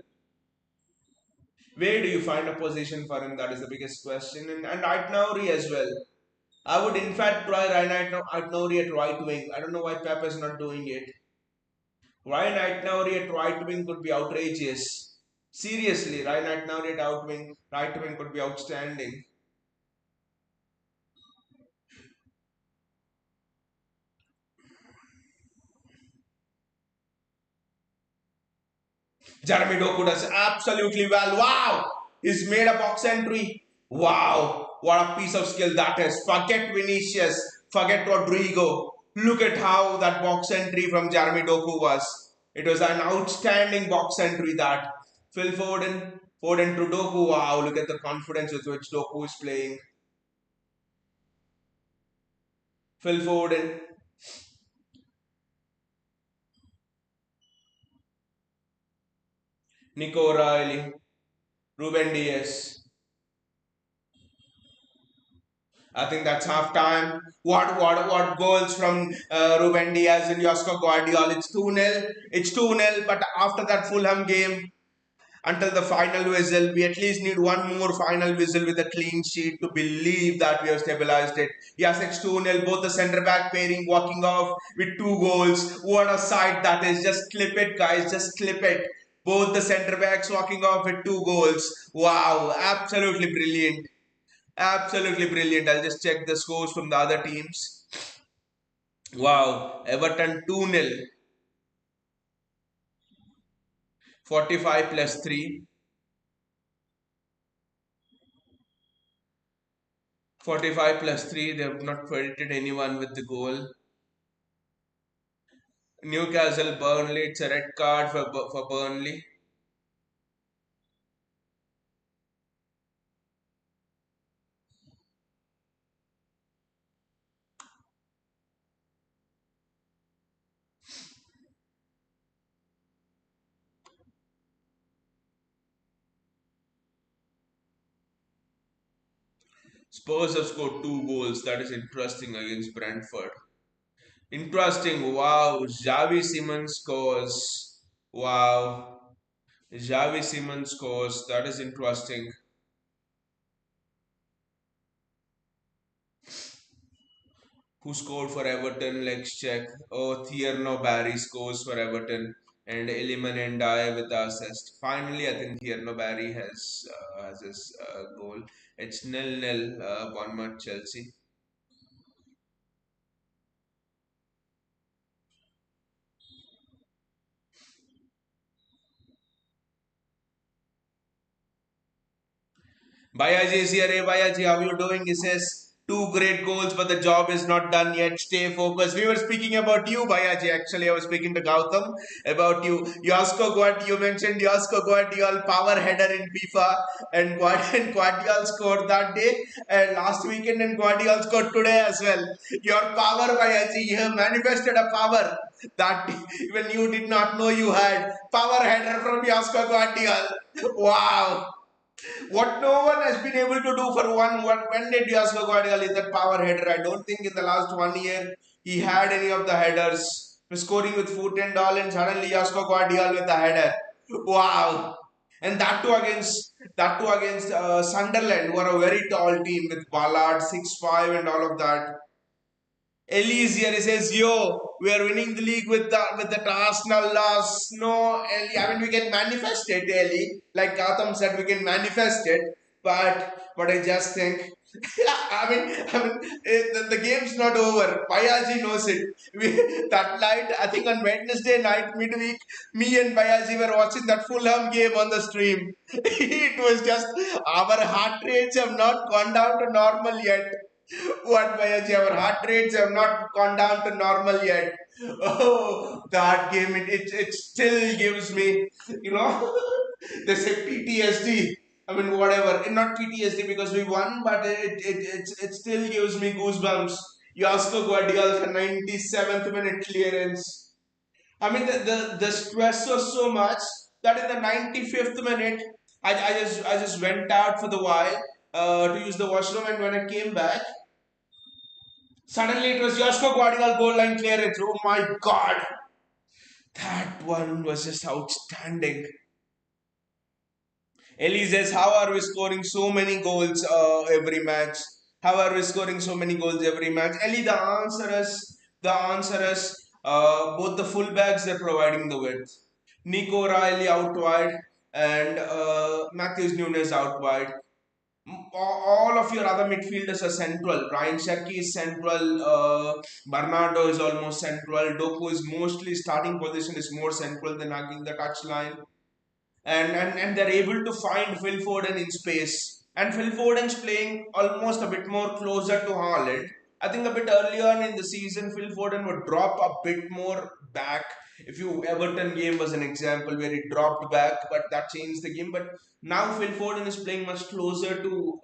Where do you find a position for him? That is the biggest question. And right now, as well. I would in fact try Ryan Nouri at right wing. I don't know why Pep is not doing it. Ryan Nouri at right wing could be outrageous. Seriously, Ryan Nouri at right wing could be outstanding. Jeremy Doku does absolutely well. Wow! He's made a box entry. Wow! What a piece of skill that is. Forget Vinicius. Forget Rodrigo. Look at how that box entry from Jeremy Doku was. It was an outstanding box entry that Phil Foden to Doku. Wow! Look at the confidence with which Doku is playing. Phil Foden, Nico O'Reilly, Ruben Diaz. I think that's half time. What goals from Ruben Diaz and Josko Guardiola? It's 2-0. It's 2-0. But after that Fulham game, until the final whistle, we at least need one more final whistle with a clean sheet to believe that we have stabilized it. Yes, it's 2-0. Both the centre back pairing walking off with two goals. What a sight that is. Just clip it, guys. Just clip it. Both the centre backs walking off with two goals. Wow, absolutely brilliant. Absolutely brilliant. I'll just check the scores from the other teams. Wow, Everton 2-0, 45 plus 3, 45 plus 3. They have not credited anyone with the goal. Newcastle Burnley, it's a red card for Burnley. Spurs have scored two goals. That is interesting against Brentford. Interesting. Wow. Xavi Simons scores. Wow. Xavi Simons scores. That is interesting. Who scored for Everton? Let's check. Oh, Thierno Barry scores for Everton and Iliman Ndiaye with the assist. Finally, I think Thierno Barry has his goal. It's 0-0, Bournemouth Chelsea. Bayaji is here. Hey Bayaji, how you doing? He says, two great goals, but the job is not done yet. Stay focused. We were speaking about you, Bayaji. Actually, I was speaking to Gautam about you. You mentioned Josko Guardiola power header in FIFA, and and Guardiola scored that day, and last weekend, and Guardiola scored today as well. Your power, Bayaji, you have manifested a power that even you did not know you had. Power header from Josko Guardiola. Wow. What no one has been able to do for when did Diasco Guardiola is that power header? I don't think in the last 1 year he had any of the headers. Scoring with foot and all, and suddenly Diasco Guardiola with the header. Wow! And that too against Sunderland, who are a very tall team with Ballard 6'5" and all of that. Elise here he says, "Yo, we are winning the league with the Arsenal loss." No, Ellie, I mean we can manifest it, Ellie. Like Gotham said, we can manifest it, but I just think, the game's not over. Bayaji knows it. That night, I think on Wednesday night, midweek, me and Bayaji were watching that Fulham game on the stream. It was just our heart rates have not gone down to normal yet. What, Bayaji? Our heart rates have not gone down to normal yet. Oh, that game, it still gives me, you know, they say PTSD. I mean, whatever. Not PTSD because we won, but it still gives me goosebumps. Josko Guardiola 97th minute clearance. I mean, the stress was so much that in the 95th minute, I just went out for the while to use the washroom, and when I came back, suddenly it was Josko Guardiola goal line clearance. Oh my god, that one was just outstanding. Ellie says, "How are we scoring so many goals every match? How are we scoring so many goals every match?" Ellie, the answer is both the fullbacks are providing the width. Nico Riley out wide and Matthews Nunes out wide. All of your other midfielders are central. Ryan Cherky is central. Bernardo is almost central. Doku is mostly starting position is more central than hugging the touchline, and they're able to find Phil Foden in space. And Phil Foden's playing almost a bit more closer to Haaland. I think a bit earlier on in the season, Phil Foden would drop a bit more back. If you Everton game was an example where he dropped back, but that changed the game. But now Phil Foden is playing much closer to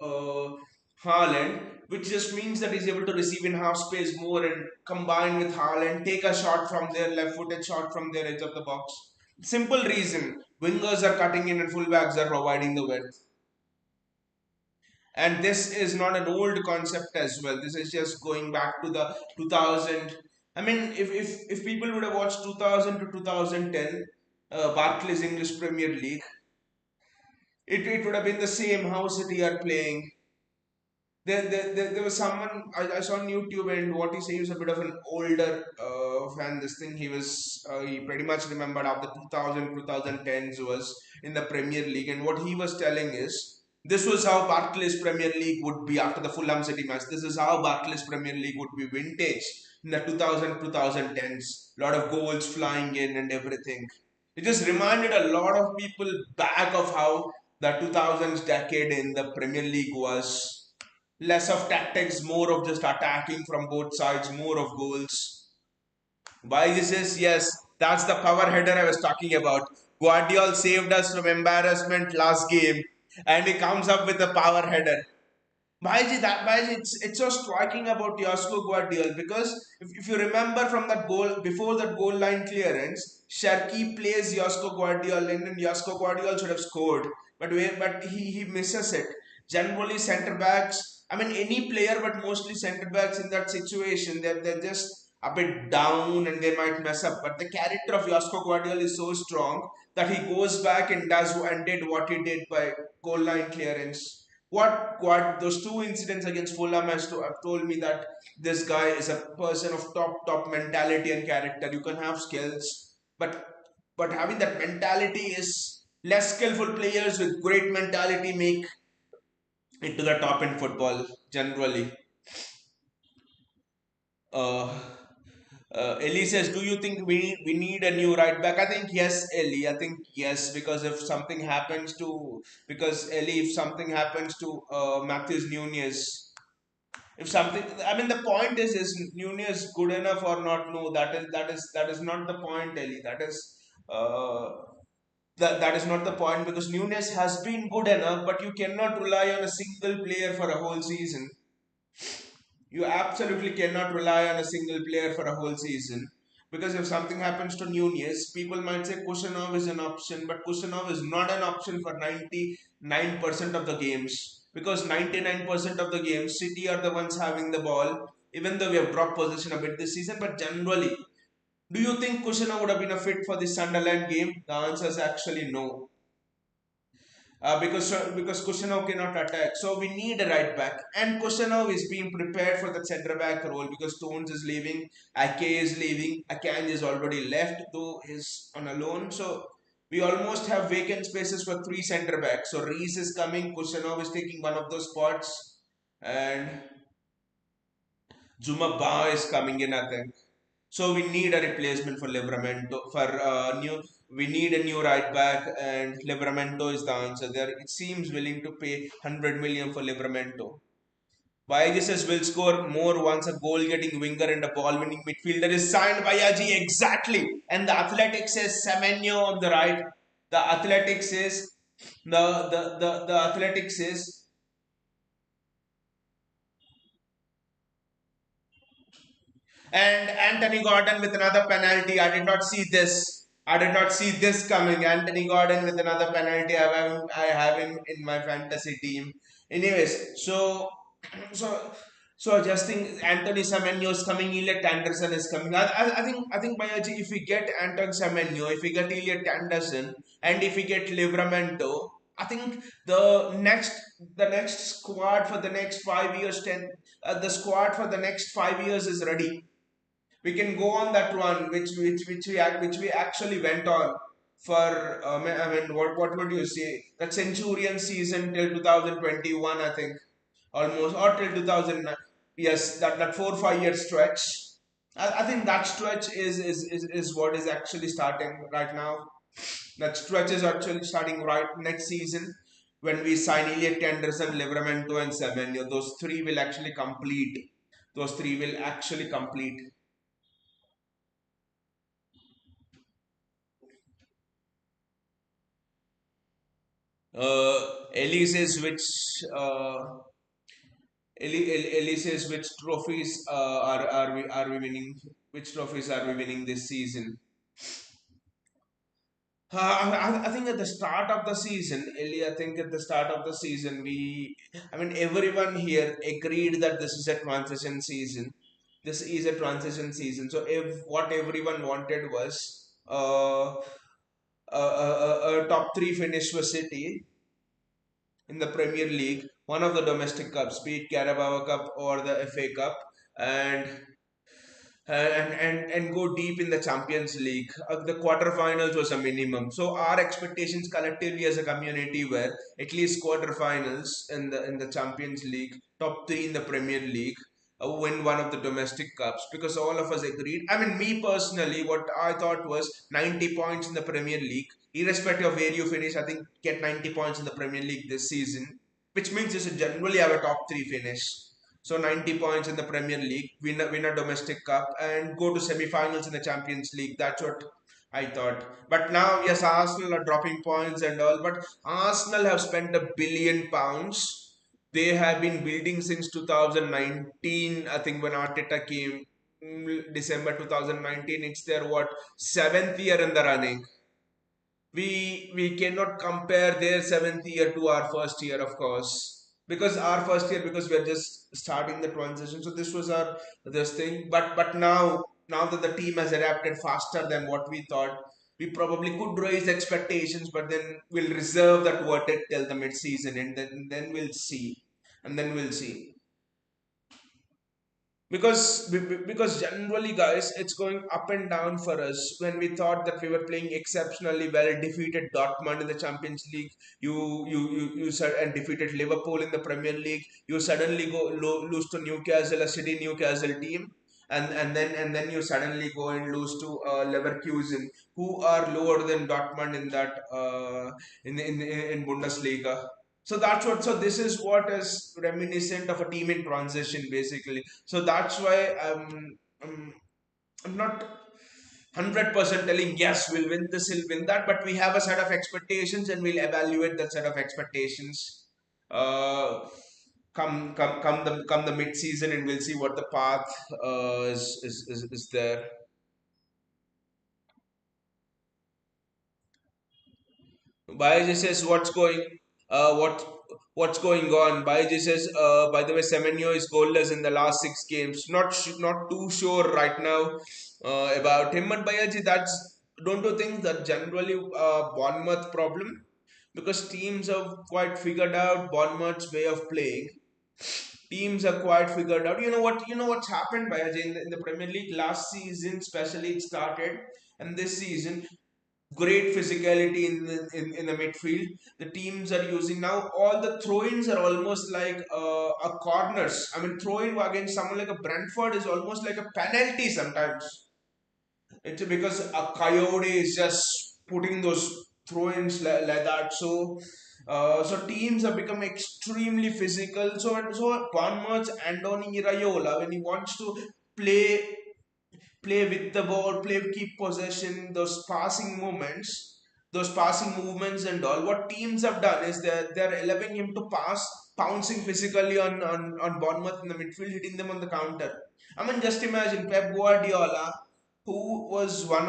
Haaland, which just means that he's able to receive in half space more and combine with Haaland, take a shot from their left-footed shot from their edge of the box. Simple reason. Wingers are cutting in and fullbacks are providing the width. And this is not an old concept as well. This is just going back to the 2000. I mean, if people would have watched 2000 to 2010 Barclays English Premier League, it would have been the same. How City are playing. There was someone I saw on YouTube, and what he says, he was a bit of an older fan. This thing he pretty much remembered how the 2010s was in the Premier League, and what he was telling is this was how Barclays Premier League would be after the Fulham City match. This is how Barclays Premier League would be vintage in the 2010s. Lot of goals flying in and everything. It just reminded a lot of people back of how the 2000s decade in the Premier League was. Less of tactics, more of just attacking from both sides, more of goals. Why this is, yes, that's the power header I was talking about. Guardiola saved us from embarrassment last game, and he comes up with a power header. Bhaiji, it's so striking about Josko Guardiola because if you remember from that goal, before that goal line clearance, Sharky plays Josko Guardiola in and Josko Guardiola should have scored, but he misses it. Generally, centre backs, I mean, any player, but mostly centre backs in that situation, they're just a bit down and they might mess up. But the character of Josko Guardiola is so strong that he goes back and did what he did by goal line clearance. What those two incidents against Fulham have told me that this guy is a person of top mentality and character. You can have skills, but having that mentality is less skillful players with great mentality make it to the top in football generally. Uh, Ellie says, "Do you think we need a new right back?" I think yes, Ellie. I think yes, because if something happens to if something happens to Matthews Nunez, if something, I mean, the point is Nunez good enough or not? No, that is not the point, Ellie. Uh, that is not the point because Nunez has been good enough, but you cannot rely on a single player for a whole season. You absolutely cannot rely on a single player for a whole season because if something happens to Nunez, people might say Kushanov is an option, but Kushanov is not an option for 99% of the games because 99% of the games, City are the ones having the ball, even though we have dropped possession a bit this season. But generally, do you think Kushanov would have been a fit for the Sunderland game? The answer is actually no because Kushanov cannot attack. So we need a right back, and Kushanov is being prepared for the centre back role because Stones is leaving, Ake is leaving, Akan is already left though is on a loan. So we almost have vacant spaces for three centre backs. So Reese is coming, Kushanov is taking one of those spots, and Zuma Ba is coming in, I think. So we need a replacement for Livramento for new. We need a new right back, and Livramento is the answer. There, it seems willing to pay 100 million for Livramento. Why says will score more once a goal-getting winger and a ball-winning midfielder is signed by Aji exactly. And the Athletics says Semenyo on the right. The Athletics is the Athletics is and Anthony Gordon with another penalty. I did not see this. I did not see this coming. Anthony Gordon with another penalty. I have him in my fantasy team. Anyways, so so just think Anthony Semenyo is coming, Elliot Anderson is coming. I think Bayaji, if we get Anton Semenyo, if we get Elliot Anderson, and if we get Livramento, I think the next squad for the next 5 years, the squad for the next 5 years is ready. We can go on that one which we actually went on for I mean what would you say, that Centurion season till 2021, I think, almost, or till 2000, yes, that 4 5 year stretch. I think that stretch is what is actually starting right now. That stretch is actually starting right next season when we sign Elliot Anderson, Livramento, and Semenyo. Those three will actually complete. Those three will actually complete. Ellie says Ellie says which trophies are we winning? Which trophies are we winning this season? I think at the start of the season, Ellie, I think at the start of the season, I mean, everyone here agreed that this is a transition season. This is a transition season. So, if what everyone wanted was a top three finish for City in the Premier League, one of the domestic cups, be it Carabao Cup or the FA Cup, and and go deep in the Champions League. The quarterfinals was a minimum. So our expectations collectively as a community were at least quarterfinals in the Champions League, top three in the Premier League, win one of the domestic cups. Because all of us agreed. I mean, me personally, what I thought was 90 points in the Premier League, irrespective of where you finish. I think get 90 points in the Premier League this season, which means you should generally have a top three finish. So 90 points in the Premier League, win a domestic cup, and go to semi-finals in the Champions League. That's what I thought. But now, yes, Arsenal are dropping points and all. But Arsenal have spent £1 billion. They have been building since 2019. I think when Arteta came, December 2019. It's their what, seventh year in the running. We cannot compare their seventh year to our first year, of course, because our first year, because we're just starting the transition, so this was our this thing. But now that the team has adapted faster than what we thought, we probably could raise expectations, but then we'll reserve that verdict till the mid season, and then we'll see, and then we'll see. Because generally, guys, it's going up and down for us. When we thought that we were playing exceptionally well, defeated Dortmund in the Champions League, and defeated Liverpool in the Premier League, you suddenly lose to Newcastle, a City Newcastle team, and then you suddenly go and lose to Leverkusen, who are lower than Dortmund in that in Bundesliga. So that's what. So this is what is reminiscent of a team in transition, basically. So that's why I'm not 100% telling yes, we'll win this, we'll win that, but we have a set of expectations and we'll evaluate that set of expectations. Uh, come the mid season, and we'll see what the path is there. Baiji says what's going on. Baiji says by the way, Semenyo is goalless in the last six games. Not too sure right now about him. But Baiji, that's, don't you think that generally Bournemouth problem, because teams have quite figured out Bournemouth's way of playing. Teams are quite figured out. You know what's happened, Baiji, in the Premier League last season, especially it started, and this season great physicality in the midfield. The teams are using now, all the throw-ins are almost like a corners. I mean, throwing against someone like a Brentford is almost like a penalty sometimes. It's because a coyote is just putting those throw-ins like that. So teams have become extremely physical. So Bournemouth's Andoni Iraola, when he wants to play play with the ball, keep possession, those passing movements and all. What teams have done is they're allowing him to pass, pouncing physically on Bournemouth in the midfield, hitting them on the counter. I mean, just imagine Pep Guardiola, who is one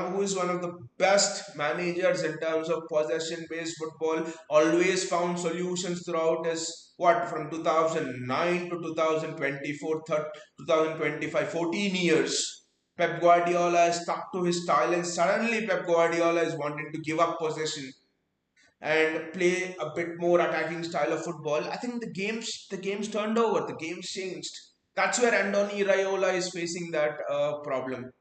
of the best managers in terms of possession-based football, always found solutions throughout his what, from 2009 to 2024, 2025, 14 years. Pep Guardiola is stuck to his style, and suddenly Pep Guardiola is wanting to give up possession and play a bit more attacking style of football. I think the game's turned over, the game's changed. That's where Andoni Raiola is facing that problem.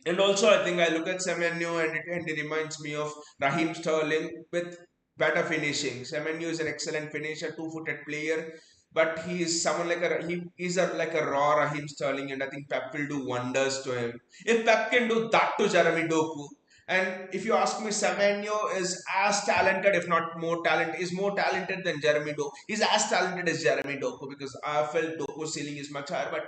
And also, I think I look at Semenyo, and it reminds me of Raheem Sterling with better finishing. Semenyo is an excellent finisher, two-footed player, but he is someone like like a raw Raheem Sterling, and I think Pep will do wonders to him. If Pep can do that to Jeremy Doku, and if you ask me, Semenyo is as talented, if not more talented, is more talented than Jeremy Doku. He's as talented as Jeremy Doku, because I felt Doku's ceiling is much higher, but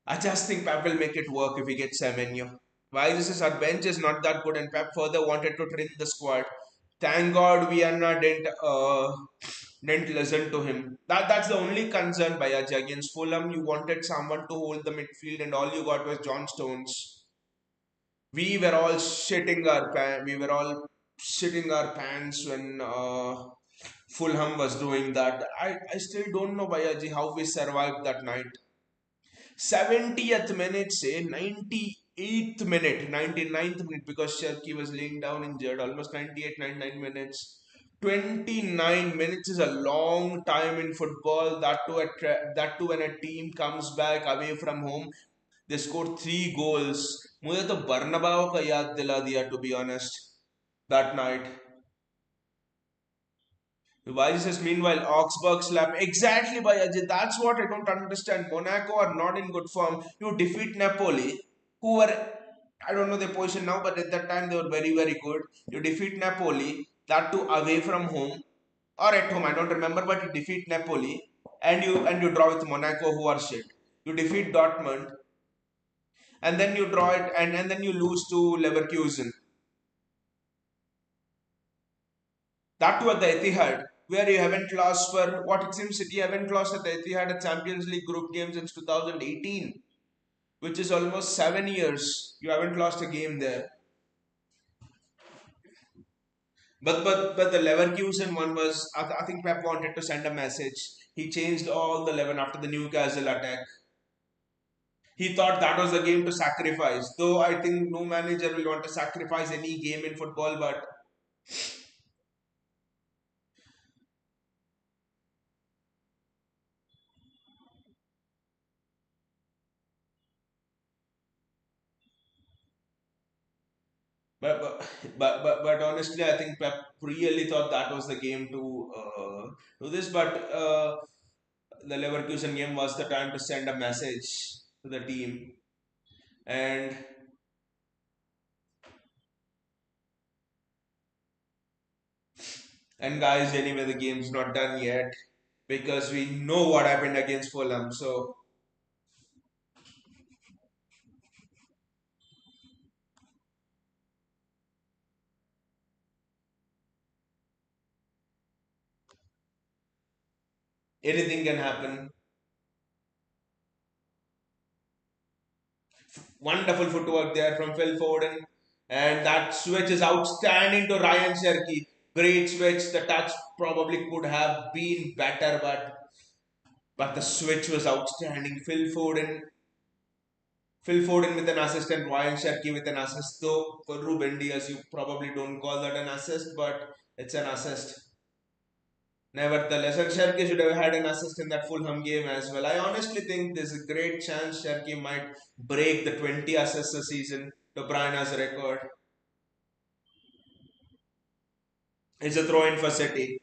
I just think Pep will make it work if he gets Semenyo. Why this is our bench is not that good, and Pep further wanted to trim the squad. Thank God Vienna didn't listen to him. That's the only concern, Bayaji. Against Fulham, you wanted someone to hold the midfield, and all you got was John Stones. We were all we were all shitting our pants when Fulham was doing that. I still don't know, Bayaji, how we survived that night. 70th minute, say 98th minute, 99th minute, because Sharky was laying down injured, almost 98, 99 minutes. 29 minutes is a long time in football. That too when a team comes back away from home. They scored 3 goals. मुझे तो बर्नबाओ का याद दिला दिया, to be honest, that night. Why is this meanwhile Augsburg slap? Exactly, Bayaji. That's what I don't understand. Monaco are not in good form. You defeat Napoli, who were, I don't know their position now, but at that time they were very, very good. You defeat Napoli, that too away from home or at home, I don't remember, but you defeat Napoli and you draw with Monaco, who are shit. You defeat Dortmund and then you draw it and then you lose to Leverkusen. That too at the Etihad, where you haven't lost for what it seems City haven't lost at the Etihad a Champions League group game since 2018, which is almost 7 years. You haven't lost a game there. But the Leverkusen one was I think Pep wanted to send a message. He changed all the 11 after the Newcastle attack. He thought that was the game to sacrifice. Though I think no manager will want to sacrifice any game in football, but honestly, I think Pep really thought that was the game to do this. But the Leverkusen game was the time to send a message to the team. And guys, anyway, the game's not done yet because we know what happened against Fulham. So anything can happen. Wonderful footwork there from Phil Foden. And that switch is outstanding to Ryan Cherky. Great switch. The touch probably could have been better, but the switch was outstanding. Phil Foden with an assist and Ryan Cherky with an assist. Though for Ruben Diaz, you probably don't call that an assist, but it's an assist. Nevertheless, and Sharky should have had an assist in that Fulham game as well. I honestly think there's a great chance Sharky might break the 20 assists a season to Brian's record. It's a throw in for City.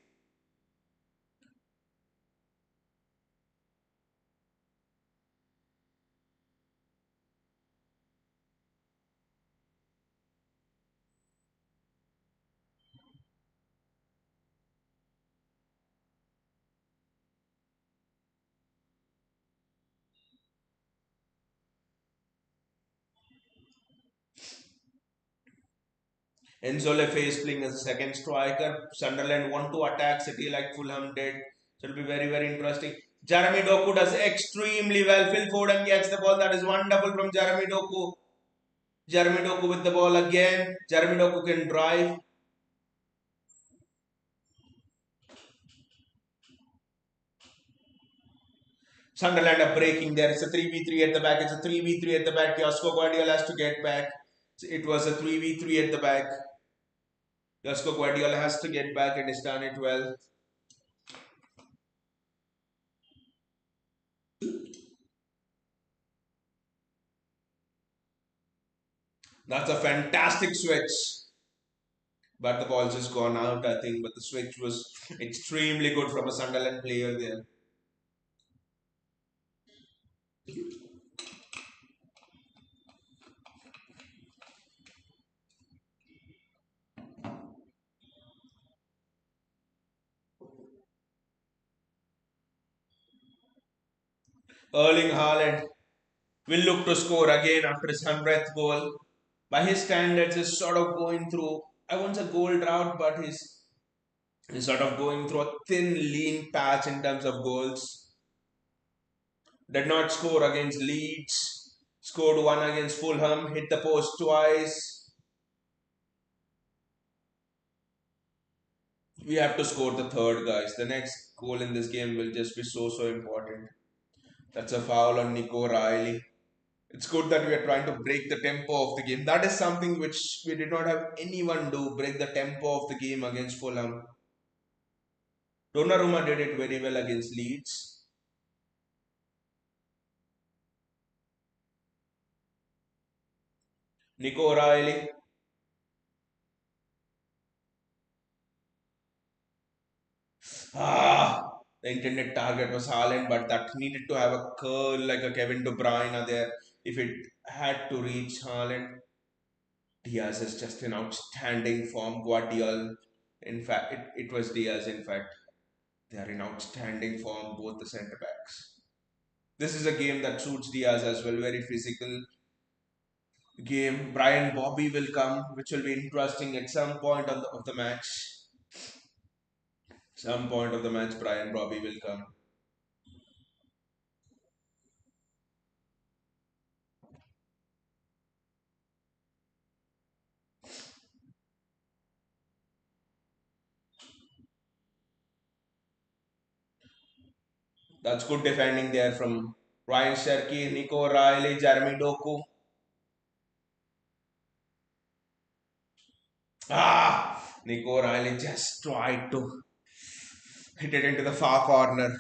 Enzo Lefe is playing as a second striker. Sunderland want to attack City like Fulham did. So it'll be very, very interesting. Jeremy Doku does extremely well. Phil Foden gets the ball. That is wonderful from Jeremy Doku. Jeremy Doku with the ball again. Jeremy Doku can drive. Sunderland are breaking there. It's a 3v3 at the back. It's a 3v3 at the back. Josko Guardiola has to get back. It was a 3v3 at the back. Josko Guardiola has to get back and he's done it well. That's a fantastic switch. But the ball's just gone out, I think. But the switch was extremely good from a Sunderland player there. Erling Haaland will look to score again after his 100th goal. By his standards, he's sort of going through, I won't say goal drought, but he's sort of going through a thin, lean patch in terms of goals. Did not score against Leeds. Scored one against Fulham, hit the post twice. We have to score the third, guys. The next goal in this game will just be so important. That's a foul on Nico Riley. It's good that we are trying to break the tempo of the game. That is something which we did not have anyone do, break the tempo of the game against Fulham. Donnarumma did it very well against Leeds. Nico Riley. The intended target was Haaland, but that needed to have a curl like a Kevin De Bruyne there if it had to reach Haaland. Diaz is just in outstanding form. Guardiola, in fact, it was Diaz, in fact. They are in outstanding form, both the centre backs. This is a game that suits Diaz as well, very physical game. Brian Bobby will come, which will be interesting at some point of the match. Some point of the match, Brian Bobby will come. That's good defending there from Ryan Sherky, Nico Riley, Jeremy Doku. Nico Riley just tried to hit it into the far corner.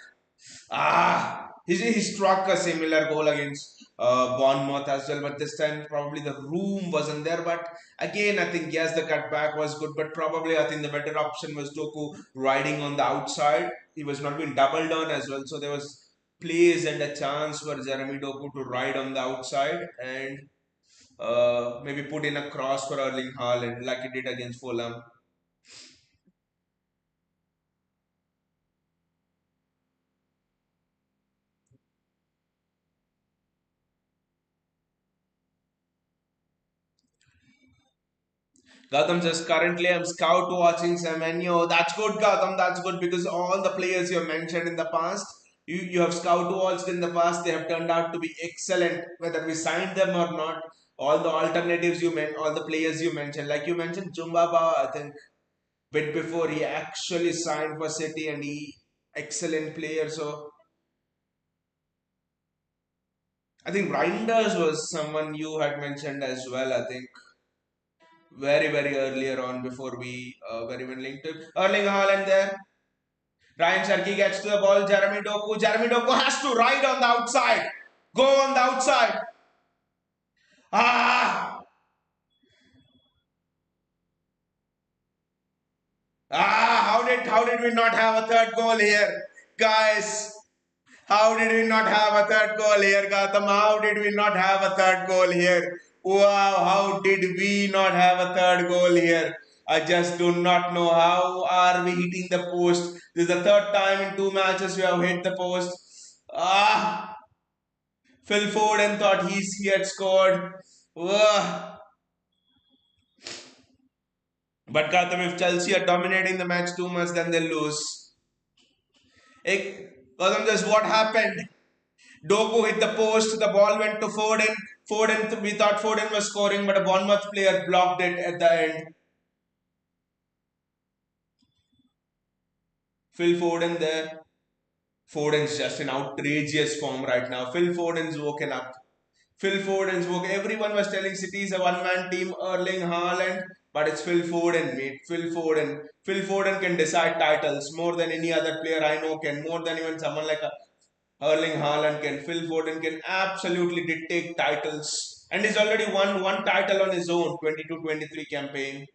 He struck a similar goal against Bournemouth as well, but this time probably the room wasn't there. But again, I think yes, the cutback was good, but probably I think the better option was Doku riding on the outside. He was not being doubled on as well, so there was plays and a chance for Jeremy Doku to ride on the outside and maybe put in a cross for Erling Haaland like he did against Fulham. Gautam says currently I'm scout watching Semenyo. That's good, Gautam. That's good because all the players you have mentioned in the past, you have scout watched in the past. They have turned out to be excellent, whether we signed them or not. All the alternatives you meant, all the players you mentioned, like you mentioned Jumbaba, I think bit before he actually signed for City and he excellent player. So I think Reinders was someone you had mentioned as well. I think very earlier on before we were even linked to Erling Haaland there. Ryan Cherky gets to the ball. Jeremy Doku. Jeremy Doku has to ride on the outside. Go on the outside. Ah! How did we not have a third goal here? Guys, how did we not have a third goal here, Gautam? How did we not have a third goal here? Wow, how did we not have a third goal here? I just do not know how are we hitting the post. This is the third time in two matches we have hit the post. Ah, Phil Foden thought he had scored. Ugh. But Gautam, if Chelsea are dominating the match too much, then they'll lose. Gautam, just what happened? Doku hit the post, the ball went to Foden. We thought Foden was scoring, but a Bournemouth player blocked it at the end. Phil Foden there. Foden's just in outrageous form right now. Phil Foden's woken up. Phil Foden's woken. Everyone was telling City is a one-man team, Erling Haaland, but it's Phil Foden, mate. Phil Foden. Phil Foden can decide titles more than any other player I know can. More than even someone like a Erling Haaland can, Phil Foden can absolutely dictate titles. And he's already won one title on his own 22-23 campaign.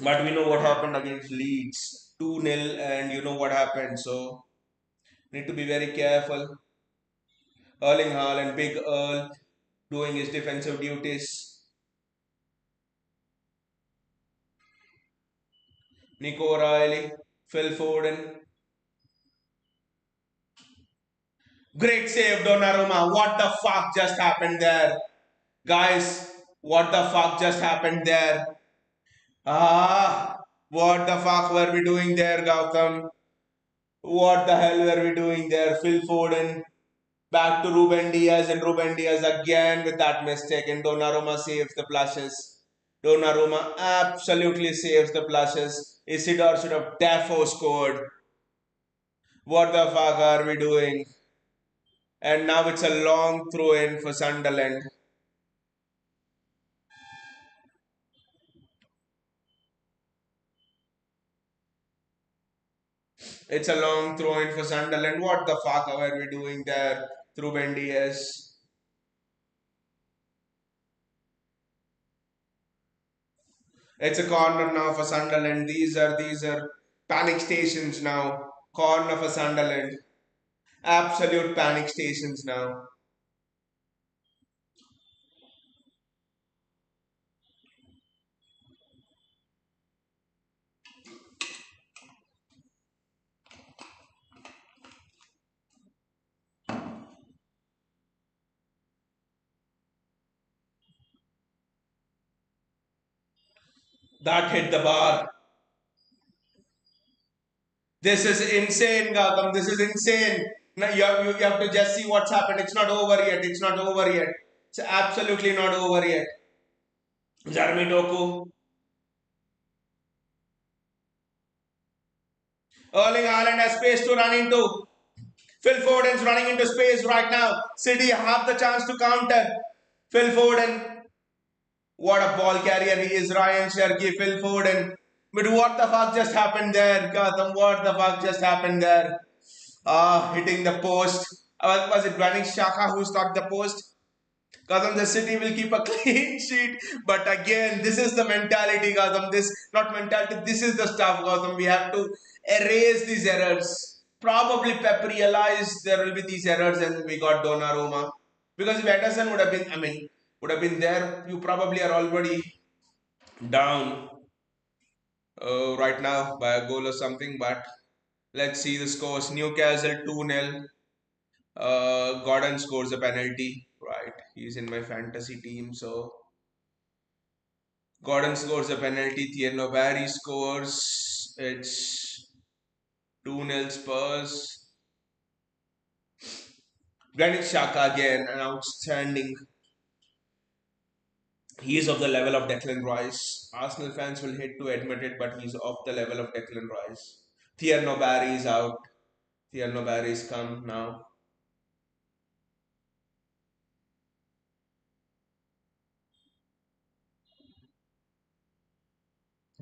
But we know what happened against Leeds 2-0, and you know what happened. So, need to be very careful. Erling Haaland, Big Earl, doing his defensive duties. Nico Riley, Phil Foden. Great save, Donnarumma. What the fuck just happened there? Guys, what the fuck just happened there? What the fuck were we doing there, Gautam? What the hell were we doing there, Phil Foden? Back to Ruben Diaz, and Ruben Diaz again with that mistake, and Donnarumma saves the plushes. Donnarumma absolutely saves the plushes. Isidore should have defo scored. What the fuck are we doing? And now it's a long throw in for Sunderland. It's a long throw in for Sunderland. What the fuck are we doing there? Through Diaz. It's a corner now for Sunderland. These are panic stations now. Corner for Sunderland. Absolute panic stations now. That hit the bar. This is insane, Gautam. This is insane. Now you have to just see what's happened. It's not over yet. It's not over yet. It's absolutely not over yet. Jeremy Doku. Erling Haaland has space to run into. Phil Foden's running into space right now. City have the chance to counter. Phil Foden. What a ball carrier he is. Ryan Cherky, Phil Foden. But what the fuck just happened there, Gotham? What the fuck just happened there? Hitting the post. Was it Granit Xhaka who struck the post? Gotham, the City will keep a clean sheet. But again, this is the mentality, Gotham. This, not mentality, this is the stuff, Gotham. We have to erase these errors. Probably Pep realized there will be these errors and we got Donnarumma. Because if Ederson would have been, would have been there, you probably are already down right now by a goal or something. But let's see the scores. Newcastle 2-0. Gordon scores a penalty. Right, he's in my fantasy team, so Gordon scores a penalty. Thierno Barry scores. It's 2-0 Spurs. Granit Xhaka again, an outstanding. He is of the level of Declan Rice. Arsenal fans will hate to admit it, but he's of the level of Declan Rice. Thierno Barry is out. Thierno Barry is come now.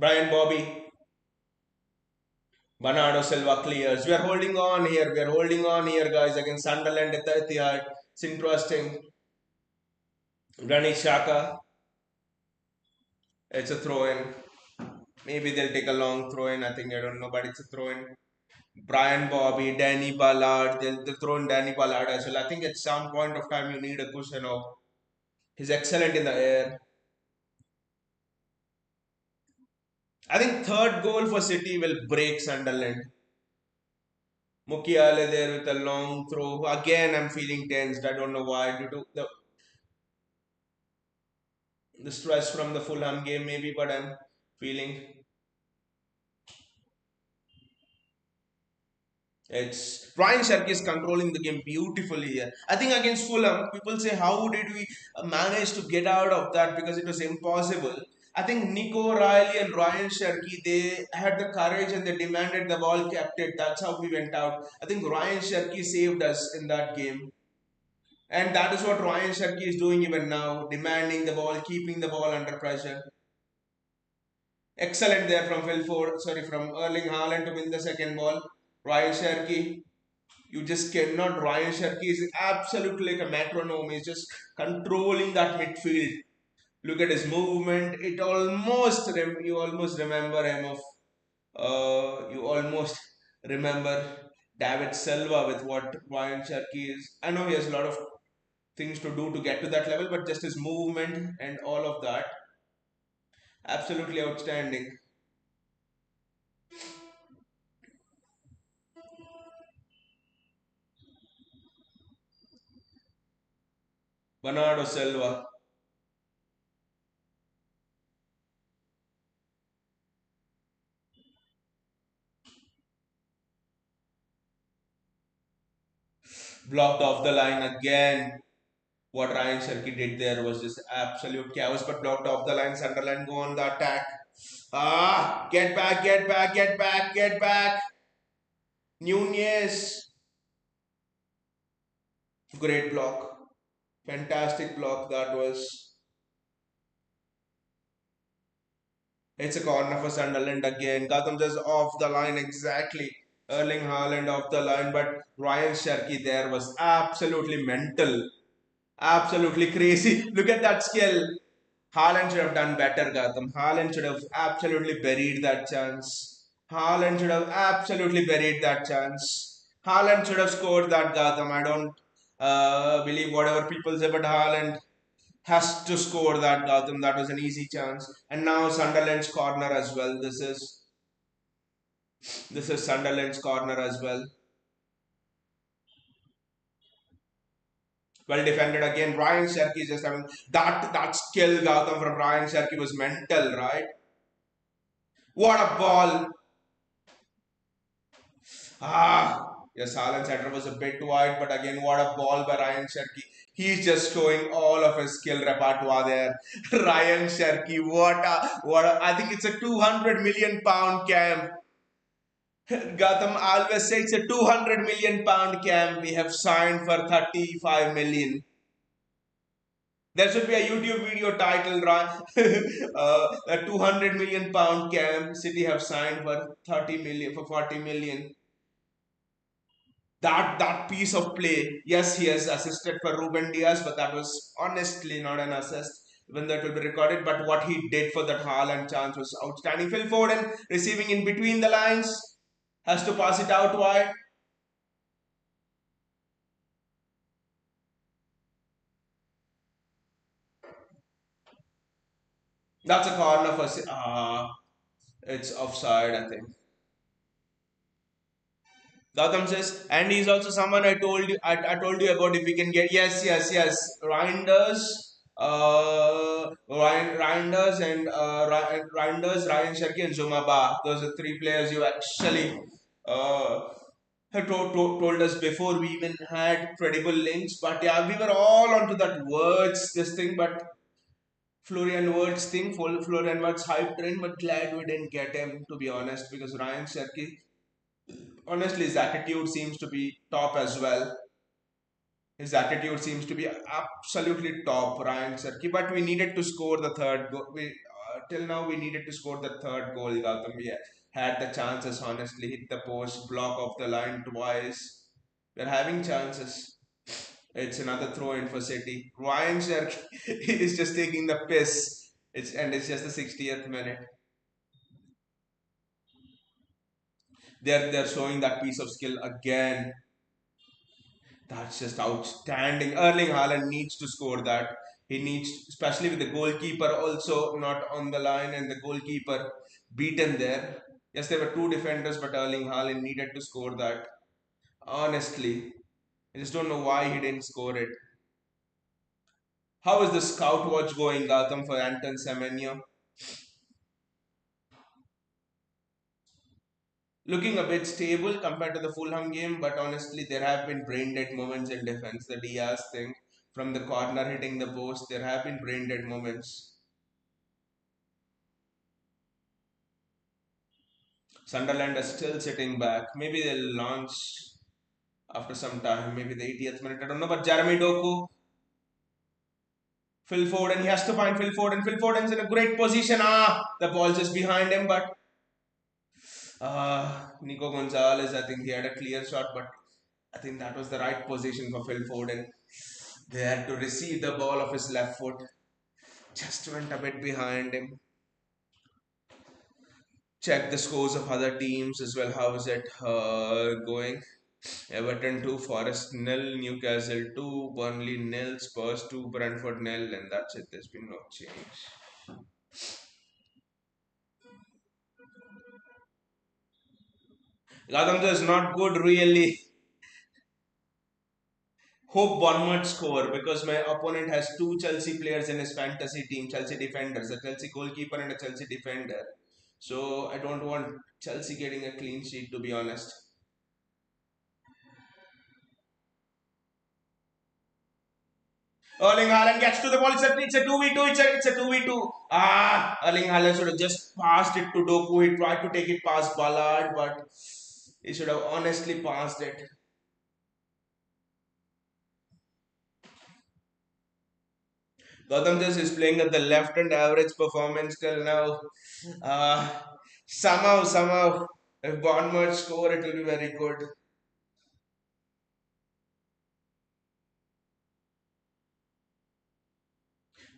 Brian Bobby. Bernardo Silva clears. We are holding on here. We are holding on here, guys, against Sunderland at the Etihad. It's interesting. Granit Xhaka. It's a throw in. Maybe they'll take a long throw in. I think I don't know, but it's a throw in. Brian Bobby, Danny Ballard. They'll throw in Danny Ballard as well. I think at some point of time you need a cushion of. He's excellent in the air. I think third goal for City will break Sunderland. Mukiale there with a long throw. Again, I'm feeling tensed. I don't know why. Due to the stress from the Fulham game, maybe, but I'm feeling it's Ryan Cherky is controlling the game beautifully here. I think against Fulham, people say, how did we manage to get out of that? Because it was impossible. I think Nico Riley and Ryan Cherky, they had the courage and they demanded the ball kept it. That's how we went out. I think Ryan Cherky saved us in that game. And that is what Ryan Cherky is doing even now, demanding the ball, keeping the ball under pressure. Excellent there from from Erling Haaland to win the second ball. Ryan Cherky, you just cannot. Ryan Cherky is absolutely like a metronome. He's just controlling that midfield. Look at his movement. It almost you almost remember him of you almost remember David Silva with what Ryan Cherky is. I know he has a lot of things to do to get to that level, but just his movement and all of that, absolutely outstanding. Bernardo Silva. Blocked off the line again. What Ryan Sherky did there was just absolute chaos, but blocked off the line. Sunderland go on the attack. Get back, get back, get back, get back. Nunez. Great block. Fantastic block that was. It's a corner for Sunderland again. Gotham just off the line exactly. Erling Haaland off the line, but Ryan Sherky there was absolutely mental. Absolutely crazy. Look at that skill. Haaland should have done better, Gotham. Haaland should have absolutely buried that chance. Haaland should have absolutely buried that chance. Haaland should have scored that, Gotham. I don't believe whatever people say, but Haaland has to score that, Gotham. That was an easy chance. And now Sunderland's corner as well. This is Sunderland's corner as well. Well defended again. Ryan Sherky just having that skill, Gotham, from Ryan Sherky was mental, right? What a ball! Yes, Haaland's header was a bit wide, but again, what a ball by Ryan Sherky. He's just showing all of his skill repertoire there. Ryan Sherky, I think it's a 200 million pound camp. Gotham always says it's a 200 million pound camp. We have signed for 35 million. There should be a YouTube video titled a 200 million pound camp. City have signed for 30 million, for 40 million. That piece of play, yes, he has assisted for Ruben Diaz, but that was honestly not an assist. Even that will be recorded, but what he did for that Haaland chance was outstanding. Phil Foden receiving in between the lines, has to pass it out wide. That's a corner for. It's offside, I think. Gautam says, and he's also someone I told you. I told you about if we can get. Yes, yes, yes. Reinders, Reinders, and Reinders, Ryan Sherky, and Zumaba. Those are three players you actually had told us before we even had credible links. But yeah, we were all onto that words this thing, but Florian Wirtz thing, Florian Wirtz hype train. But glad we didn't get him, to be honest, because Ryan Sherky, honestly, his attitude seems to be top as well. His attitude seems to be absolutely top, Ryan Sherky. But we needed to score the third goal. Till now we needed to score the third goal. Gautam, we had the chances. Honestly, hit the post, block off the line twice. We're having chances. It's another throw in for City. Ryan Sherky is just taking the piss. It's just the 60th minute. They're showing that piece of skill again. That's just outstanding. Erling Haaland needs to score that. He needs, especially with the goalkeeper also not on the line and the goalkeeper beaten there. Yes, there were two defenders, but Erling Haaland needed to score that. Honestly, I just don't know why he didn't score it. How is the scout watch going, Gautam, for Anton Semenyo? Looking a bit stable compared to the Fulham game, but honestly, there have been brain dead moments in defense. The Diaz thing from the corner hitting the post, there have been brain dead moments. Sunderland are still sitting back. Maybe they'll launch after some time, maybe the 80th minute. I don't know, but Jeremy Doku, Phil Foden, he has to find Phil Foden. Phil Foden's in a great position. The ball just behind him, but Nico Gonzalez, I think he had a clear shot, but I think that was the right position for Phil Foden. They had to receive the ball of his left foot. Just went a bit behind him. Check the scores of other teams as well. How is it going? Everton 2, Forest nil, Newcastle 2, Burnley nil, Spurs 2, Brentford nil, and that's it. There's been no change. Gadamja is not good, really. Hope Bournemouth score because my opponent has two Chelsea players in his fantasy team, Chelsea defenders, a Chelsea goalkeeper and a Chelsea defender. So I don't want Chelsea getting a clean sheet, to be honest. Erling Haaland gets to the ball. It's a 2v2. It's a 2v2. Erling Haaland should have just passed it to Doku. He tried to take it past Ballard, but he should have honestly passed it. Gautam just is playing at the left and average performance till now. Uh, somehow, if Bournemouth score, it will be very good.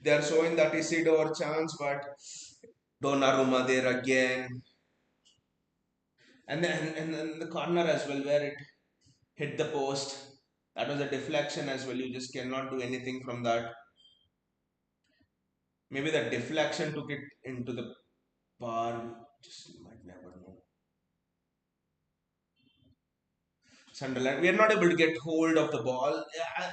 They are showing that Isidore chance, but Donnarumma there again. And then the corner as well, where it hit the post. That was a deflection as well. You just cannot do anything from that. Maybe the deflection took it into the bar. Just might never know. Sunderland, we are not able to get hold of the ball.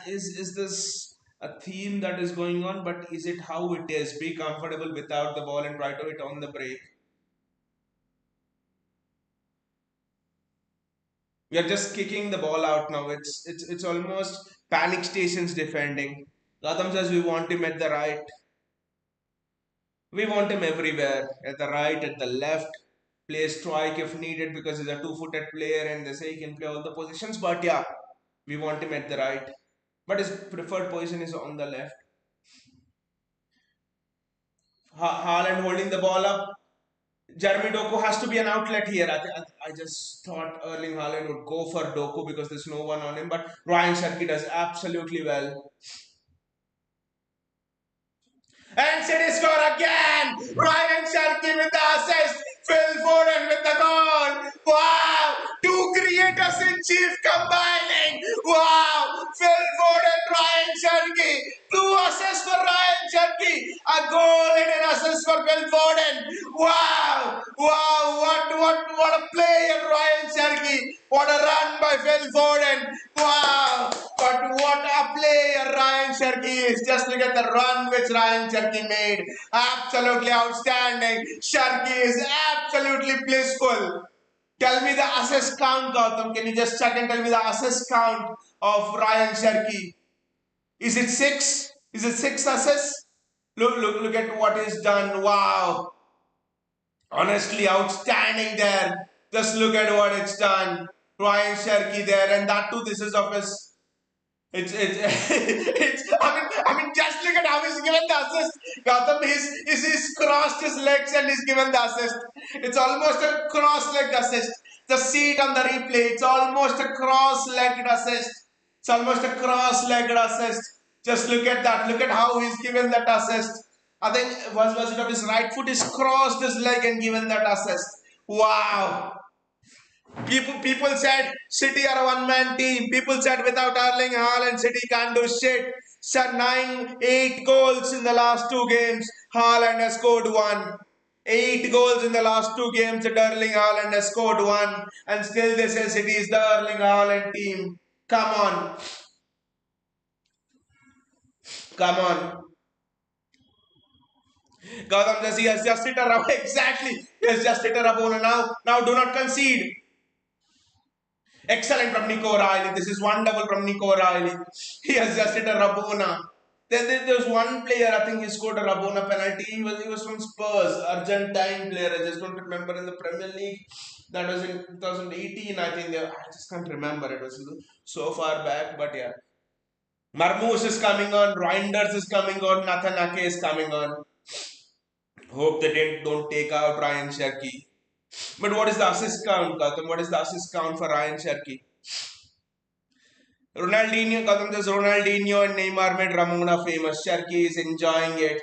Is this a theme that is going on? But is it how it is? Be comfortable without the ball and try to hit on the break. We are just kicking the ball out now. It's almost panic stations defending. Gotham says we want him at the right. We want him everywhere. At the right, at the left. Play strike if needed because he's a two-footed player and they say he can play all the positions. But yeah, we want him at the right. But his preferred position is on the left. Haaland holding the ball up. Jeremy Doku has to be an outlet here. I just thought Erling Haaland would go for Doku because there's no one on him. But Ryan Sharkey does absolutely well. And City score again! Ryan Sharkey with the assist. Phil Foden with the goal. Wow! Two creators in chief combining. Wow! Phil Foden, Ryan Sharkey. Two assists for Ryan Sharkey. A goal and an assist for Phil Foden. Wow! Wow! What a play in Ryan Sharkey. What a run by Phil Foden. Wow! But what a player Ryan Sharkey is. Just look at the run which Ryan Sharkey made. Absolutely outstanding. Sharkey is absolutely blissful. Tell me the assist count, Gautam. Can you just check and tell me the assist count of Ryan Sharkey? Is it six? Is it six assists? Look at what he's done. Wow. Honestly, outstanding there. Just look at what it's done. Ryan Sharkey there, and that too, this is of his. It's. I mean, just look at how he's given the assist. Gautam, he's crossed his legs and he's given the assist. It's almost a cross-legged assist. The seat on the replay. It's almost a cross-legged assist. It's almost a cross-legged assist. Just look at that. Look at how he's given that assist. I think was it of his right foot? He's crossed his leg and given that assist. Wow. People said City are a one-man team. People said without Erling Haaland, City can't do shit. Said 8 goals in the last two games. Haaland has scored one. 8 goals in the last two games that Erling Haaland has scored one. And still they say City is the Erling Haaland team. Come on. Come on. Gautam says he has just hit a Rabona. Exactly. He has just hit a Rabona. Now do not concede. Excellent from Nico O'Reilly. This is wonderful from Nico O'Reilly. He has just hit a Rabona. There was one player, I think he scored a Rabona penalty. He was from Spurs, Argentine player. I just don't remember in the Premier League. That was in 2018, I think. I just can't remember. It was so far back, but yeah. Marmoush is coming on. Reinders is coming on. Nathan Ake is coming on. Hope they don't take out Ryan Sharkey. But what is the assist count, Gautam? What is the assist count for Ryan Sharkey? Ronaldinho, Gautam says Ronaldinho and Neymar made Ramona famous. Sharkey is enjoying it.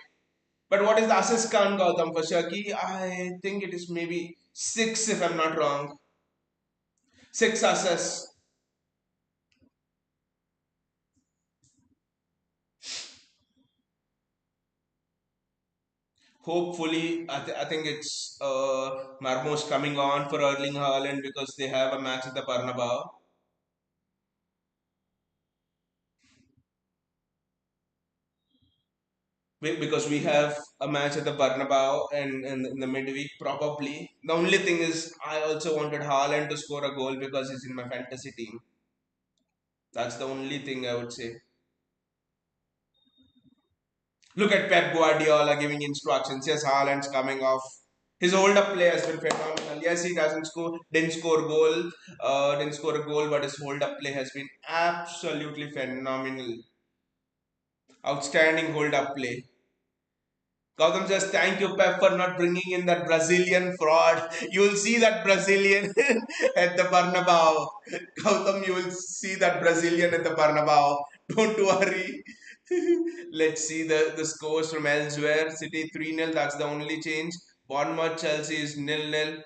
But what is the assist count, Gautam, for Sharkey? I think it is maybe 6 if I'm not wrong. 6 assists. Hopefully, I think it's Marmos coming on for Erling Haaland because they have a match at the Bernabeu. Because we have a match at the Bernabeu and in the midweek probably. The only thing is I also wanted Haaland to score a goal because he's in my fantasy team. That's the only thing I would say. Look at Pep Guardiola giving instructions. Yes, Haaland's coming off. His hold-up play has been phenomenal. Yes, he didn't score a goal, but his hold-up play has been absolutely phenomenal. Outstanding hold-up play. Gautam says, thank you, Pep, for not bringing in that Brazilian fraud. You will see that Brazilian at the Bernabeu. Gautam, you will see that Brazilian at the Bernabeu. Don't worry. Let's see the scores from elsewhere. City 3-0, that's the only change. Bournemouth, Chelsea is 0-0.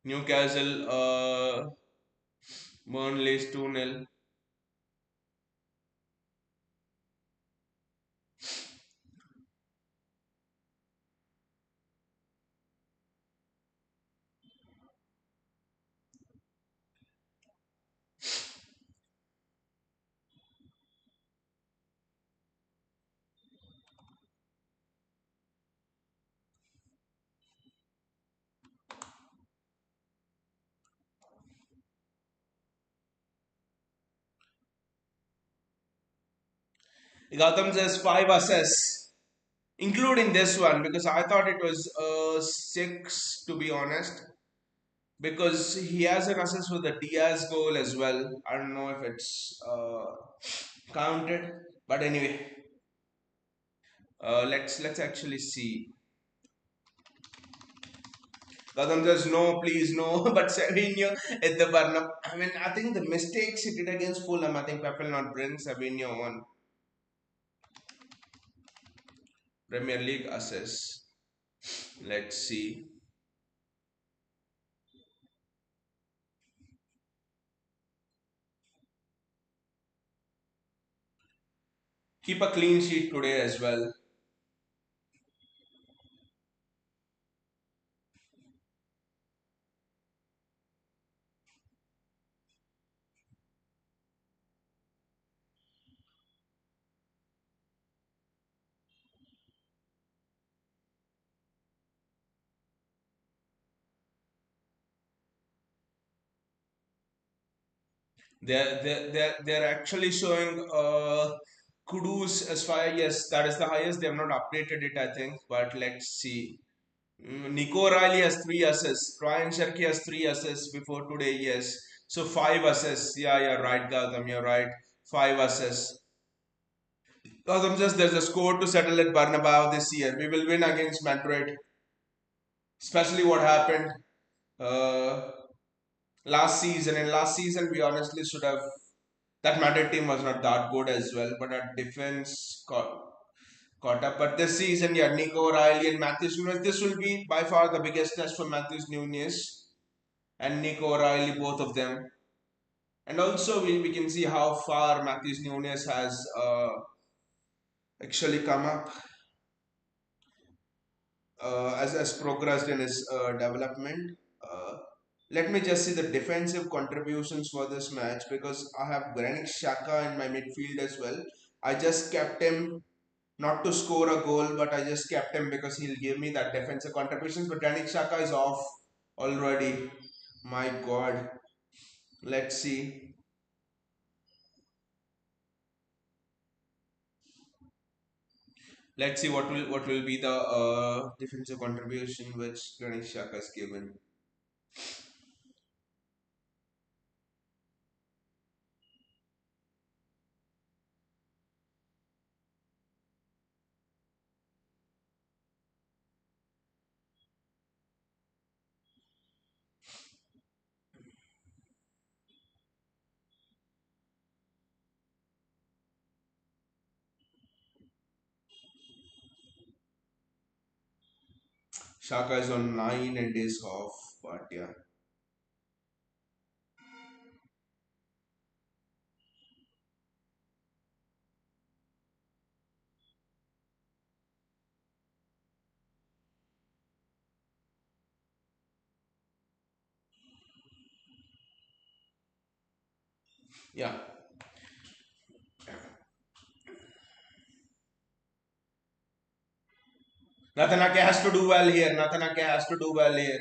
Newcastle, Burnley is 2-0. Gautam says 5 assists, including this one, because I thought it was 6 to be honest. Because he has an assist with the Diaz goal as well. I don't know if it's counted, but anyway, let's actually see. Kadam says no, please no, but Savinho at the Burnham. I mean, I think the mistakes he did against Fulham, I think Pep will not bring Savinho on Premier League assists. Let's see. Keep a clean sheet today as well. They're actually showing Kudus as far, yes, that is the highest. They have not updated it, I think, but let's see. Nico Riley has 3 assists. Ryan Sharkey has 3 assists before today, yes. So 5 assists. Yeah, you're right, Gautam, you're right. 5 assists. Gautam says there's a score to settle at Bernabeu this year. We will win against Madrid. Especially what happened uh, last season. In last season, we honestly should have. That Madrid team was not that good as well, but our defense caught up. But this season, yeah, Nico O'Reilly and Matthews Nunes, this will be by far the biggest test for Matthews Nunes and Nico O'Reilly, both of them. And also, we can see how far Matthews Nunes has actually come up as progressed in his development. Uh, Let me just see the defensive contributions for this match because I have Granit Xhaka in my midfield as well. I just kept him not to score a goal, but I just kept him because he'll give me that defensive contributions. But Granit Xhaka is off already. My God. Let's see. Let's see what will be the defensive contribution which Granit Xhaka has given. Xhaka is on 9 and is off, but yeah. Yeah. Nathan Ake has to do well here. Nathan Ake has to do well here.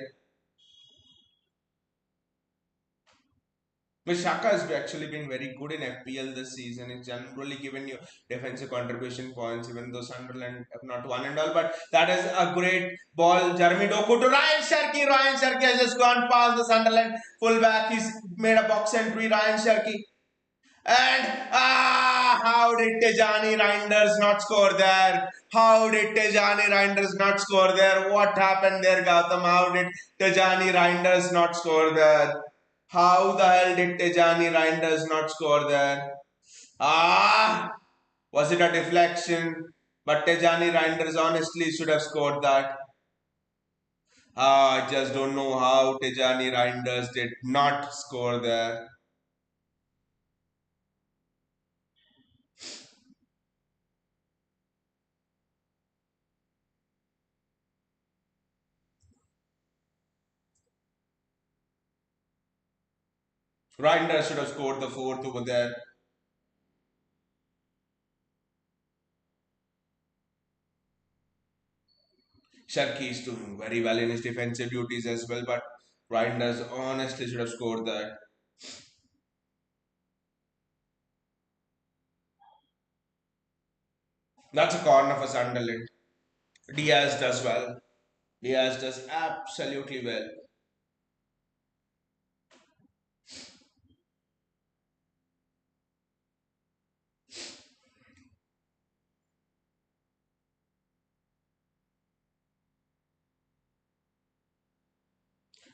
But Shaka has actually been very good in FPL this season. It's generally given you defensive contribution points, even though Sunderland have not won and all. But that is a great ball. Jeremy Doku to Ryan Sharkey. Ryan Sharkey has just gone past the Sunderland fullback. He's made a box entry. Ryan Sharkey. And how did Tejani Reinders not score there? How did Tejani Reinders not score there? What happened there, Gautam? How did Tejani Reinders not score there? How the hell did Tejani Reinders not score there? Was it a deflection? But Tejani Reinders honestly should have scored that. I just don't know how Tejani Reinders did not score there. Reinders should have scored the fourth over there. Sharkey is doing very well in his defensive duties as well, but Reinders honestly should have scored that. That's a corner for Sunderland. Diaz does well. Diaz does absolutely well.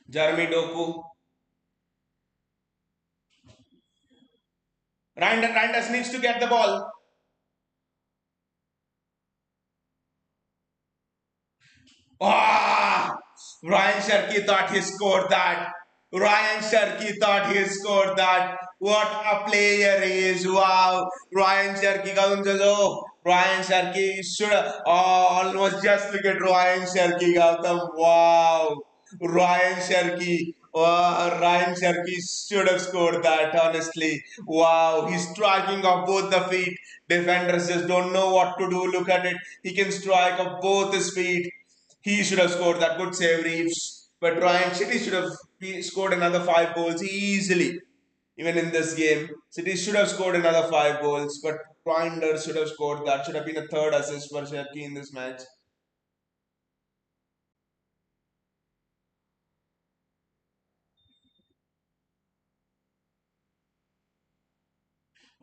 Jeremy Doku. Reinders needs to get the ball. Ah! Ryan Sharkey thought he scored that. Ryan Sharkey thought he scored that. What a player he is. Wow. Ryan Sharkey comes as oh. Ryan Sharkey should have almost just look at Ryan Sharkey Gautam. Wow. Ryan Sharkey. Ryan Sharkey should have scored that, honestly. Wow. He's striking off both the feet. Defenders just don't know what to do. Look at it. He can strike off both his feet. He should have scored that. Good save, Reeves. But Ryan City should have scored another 5 goals easily. Even in this game, City should have scored another 5 goals. But Reinders should have scored that. Should have been a third assist for Sharkey in this match.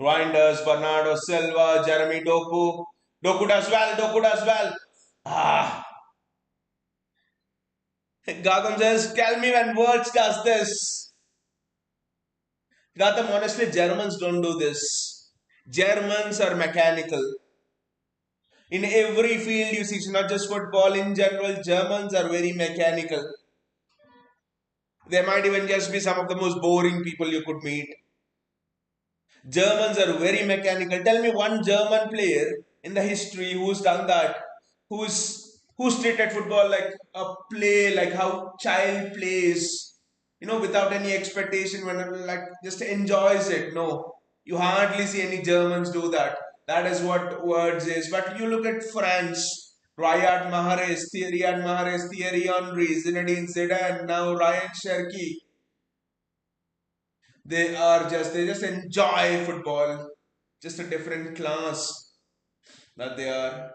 Reinders, Bernardo Silva, Jeremy Doku. Doku does well. Doku does well. Ah. Gautam says, tell me when words does this. Gautam, honestly, Germans don't do this. Germans are mechanical. In every field you see, it's not just football in general, Germans are very mechanical. They might even just be some of the most boring people you could meet. Germans are very mechanical. Tell me one German player in the history who's done that, who's treated football like a play, like how child plays, without any expectation, when like just enjoys it. No, you hardly see any Germans do that. That is what words is. But you look at France, Riyad Mahrez, Thierry Henry, Zinedine Zidane, now Ryan Cherki. They just enjoy football. Just a different class that they are.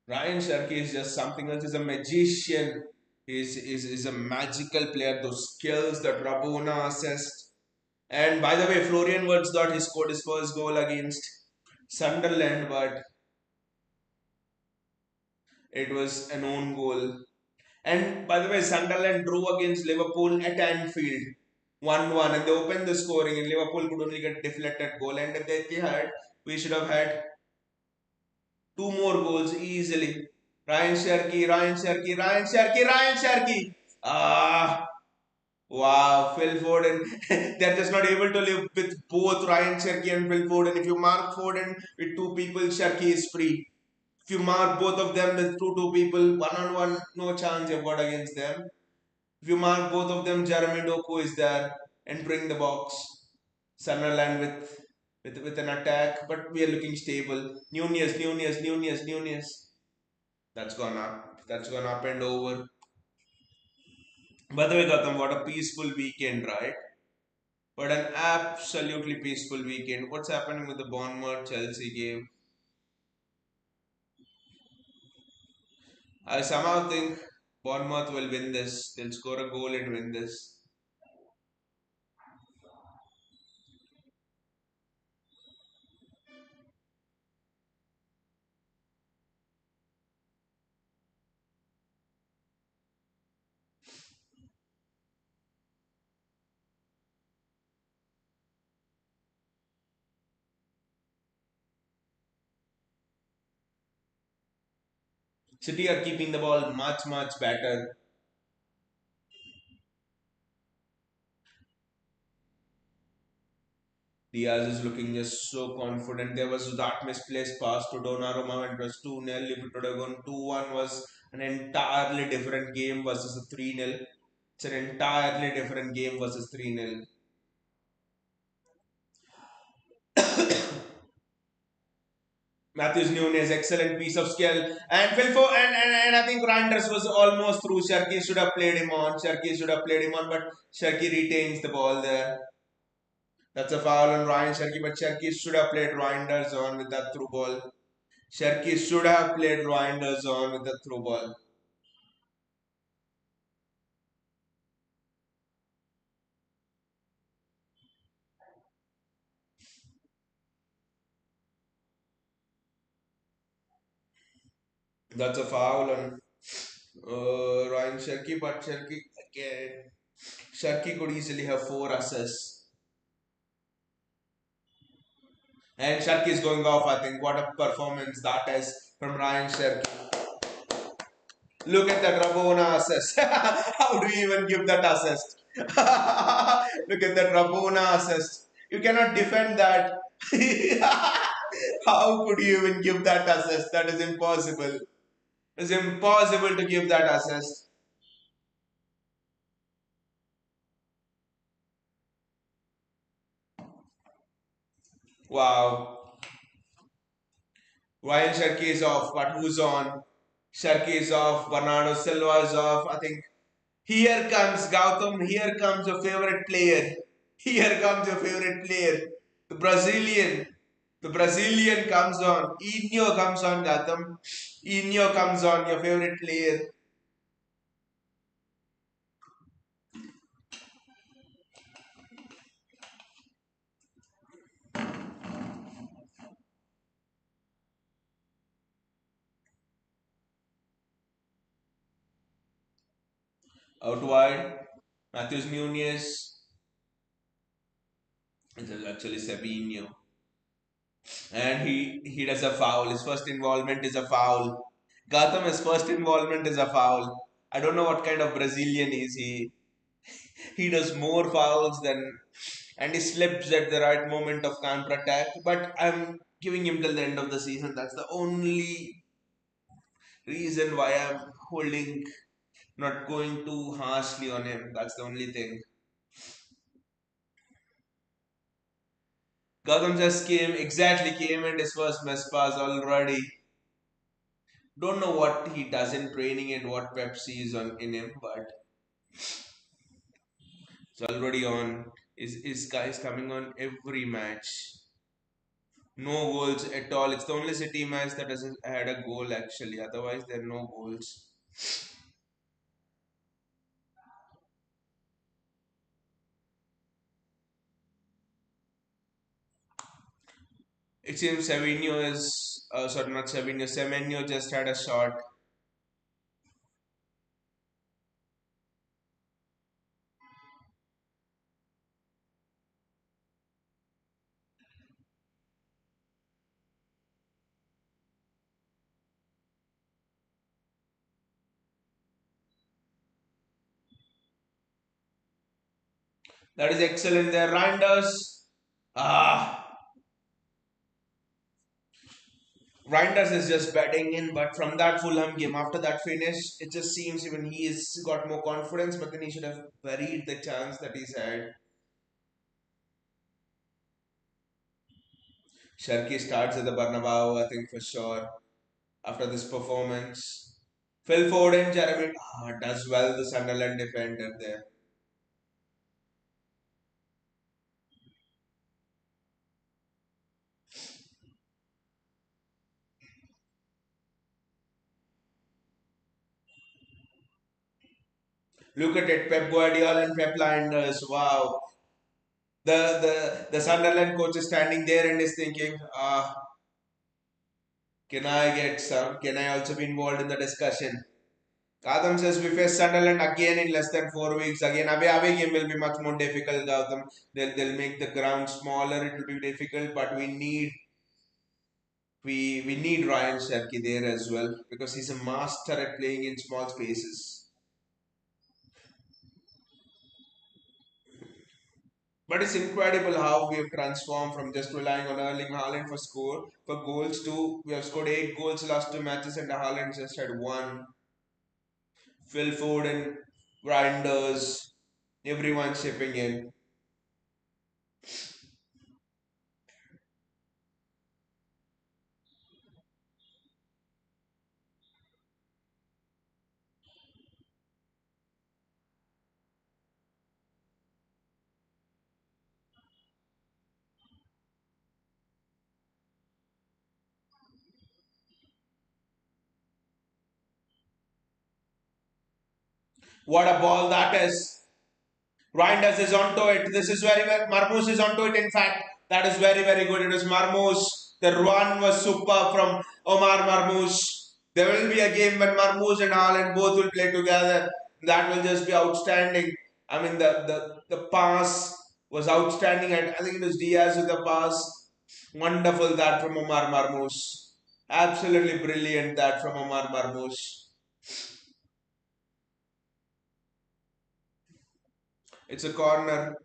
Ryan Sharkey is just something else. He's a magician. He's a magical player. Those skills that Rabona assessed. And by the way, Florian Wirtz thought he scored his first goal against Sunderland, but it was an own goal. And by the way, Sunderland drew against Liverpool at Anfield 1-1, and they opened the scoring, and Liverpool could only get deflected goal. And if they had, we should have had two more goals easily. Ryan Sharkey, Ryan Sharkey, Ryan Sharkey, Ryan Sharkey. Ah, Wow, Phil Foden. They're just not able to live with both Ryan Cherky and Phil Foden. If you mark Foden with two people, Cherky is free. If you mark both of them with two people, one on one, no chance you've got against them. If you mark both of them, Jeremy Doku is there entering the box. Sunderland with an attack, but we are looking stable. Nunez. That's gone up. That's gone up and over. By the way, Gautam, what a peaceful weekend, right? But an absolutely peaceful weekend. What's happening with the Bournemouth Chelsea game? I somehow think Bournemouth will win this. They'll score a goal and win this. City are keeping the ball much better. Diaz is looking just so confident. There was that misplaced pass to Donnarumma and it was 2-0. If it would have gone 2-1 was an entirely different game versus a 3-0. It's an entirely different game versus 3-0. Matthews Nunes, excellent piece of skill. And Philfo and I think Reinders was almost through. Sharky should have played him on. Sharky should have played him on, but Sharky retains the ball there. That's a foul on Ryan Sharky, but Sharky should have played Reinders on with that through ball. Sharky should have played Reinders on with the through ball. That's a foul on Ryan Sharky, but Sharky again. Sharky could easily have four assists. And Sharky is going off, I think. What a performance that is from Ryan Sharky. Look at that Rabona assist. How do you even give that assist? Look at that Rabona assist. You cannot defend that. How could you even give that assist? That is impossible. It's impossible to give that assist. Wow. Ryan Sharkey is off, but who's on? Sharkey is off. Bernardo Silva is off. I think here comes Gautam. Here comes your favorite player. Here comes your favorite player. The Brazilian. The Brazilian comes on. Inyo comes on, Gautam. Inyo comes on, your favorite player. Out wide. Matthews Nunez. It is actually Sabinho. And he does a foul. His first involvement is a foul. Gautam's first involvement is a foul. I don't know what kind of Brazilian is he. He does more fouls than and he slips at the right moment of counter attack. But I'm giving him till the end of the season. That's the only reason why I'm holding, not going too harshly on him. That's the only thing. Gautam just came in his first mess pass already. Don't know what he does in training and what Pepsi is on in him, but it's already on. Is guys coming on every match? No goals at all. It's the only City match that has had a goal actually. Otherwise, there are no goals. It seems Savinho is sorry, not Savinho. Semenyo just had a shot. That is excellent there. Reinders. Ah, Reinders is just batting in, but from that Fulham game, after that finish, it just seems even he has got more confidence, but then he should have buried the chance that he's had. Sharky starts at the Bernabeu, I think for sure, after this performance. Phil Foden, Jeremy does well, the Sunderland defender there. Look at it, Pep Guardiola and Pep Linders. Wow. The Sunderland coach is standing there and is thinking, can I get some? Can I also be involved in the discussion? Gautam says we face Sunderland again in less than 4 weeks. Again, away game will be much more difficult, Gautam. They'll make the ground smaller. It will be difficult, but we need Ryan Sherky there as well because he's a master at playing in small spaces. But it's incredible how we have transformed from just relying on Erling Haaland for goals to we have scored 8 goals last 2 matches and Haaland just had one. Phil Foden, Grinders, everyone chipping in. What a ball that is! Reinders is onto it. This is very well. Marmoush is onto it. In fact, that is very good. It was Marmoush. The run was super from Omar Marmoush. There will be a game when Marmoush and Haaland both will play together. That will just be outstanding. I mean, the pass was outstanding. I think it was Diaz with the pass. Wonderful that from Omar Marmoush. Absolutely brilliant that from Omar Marmoush. It's a corner.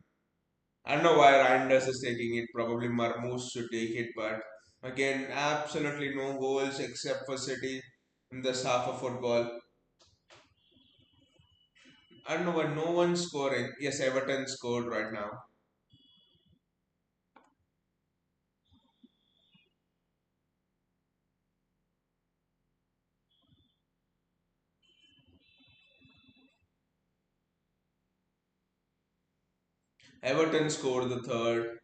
I don't know why Reinders is taking it. Probably Marmoush should take it, but again, absolutely no goals except for City in this half of football. I don't know why no one's scoring. Yes, Everton scored right now. Everton scored the third.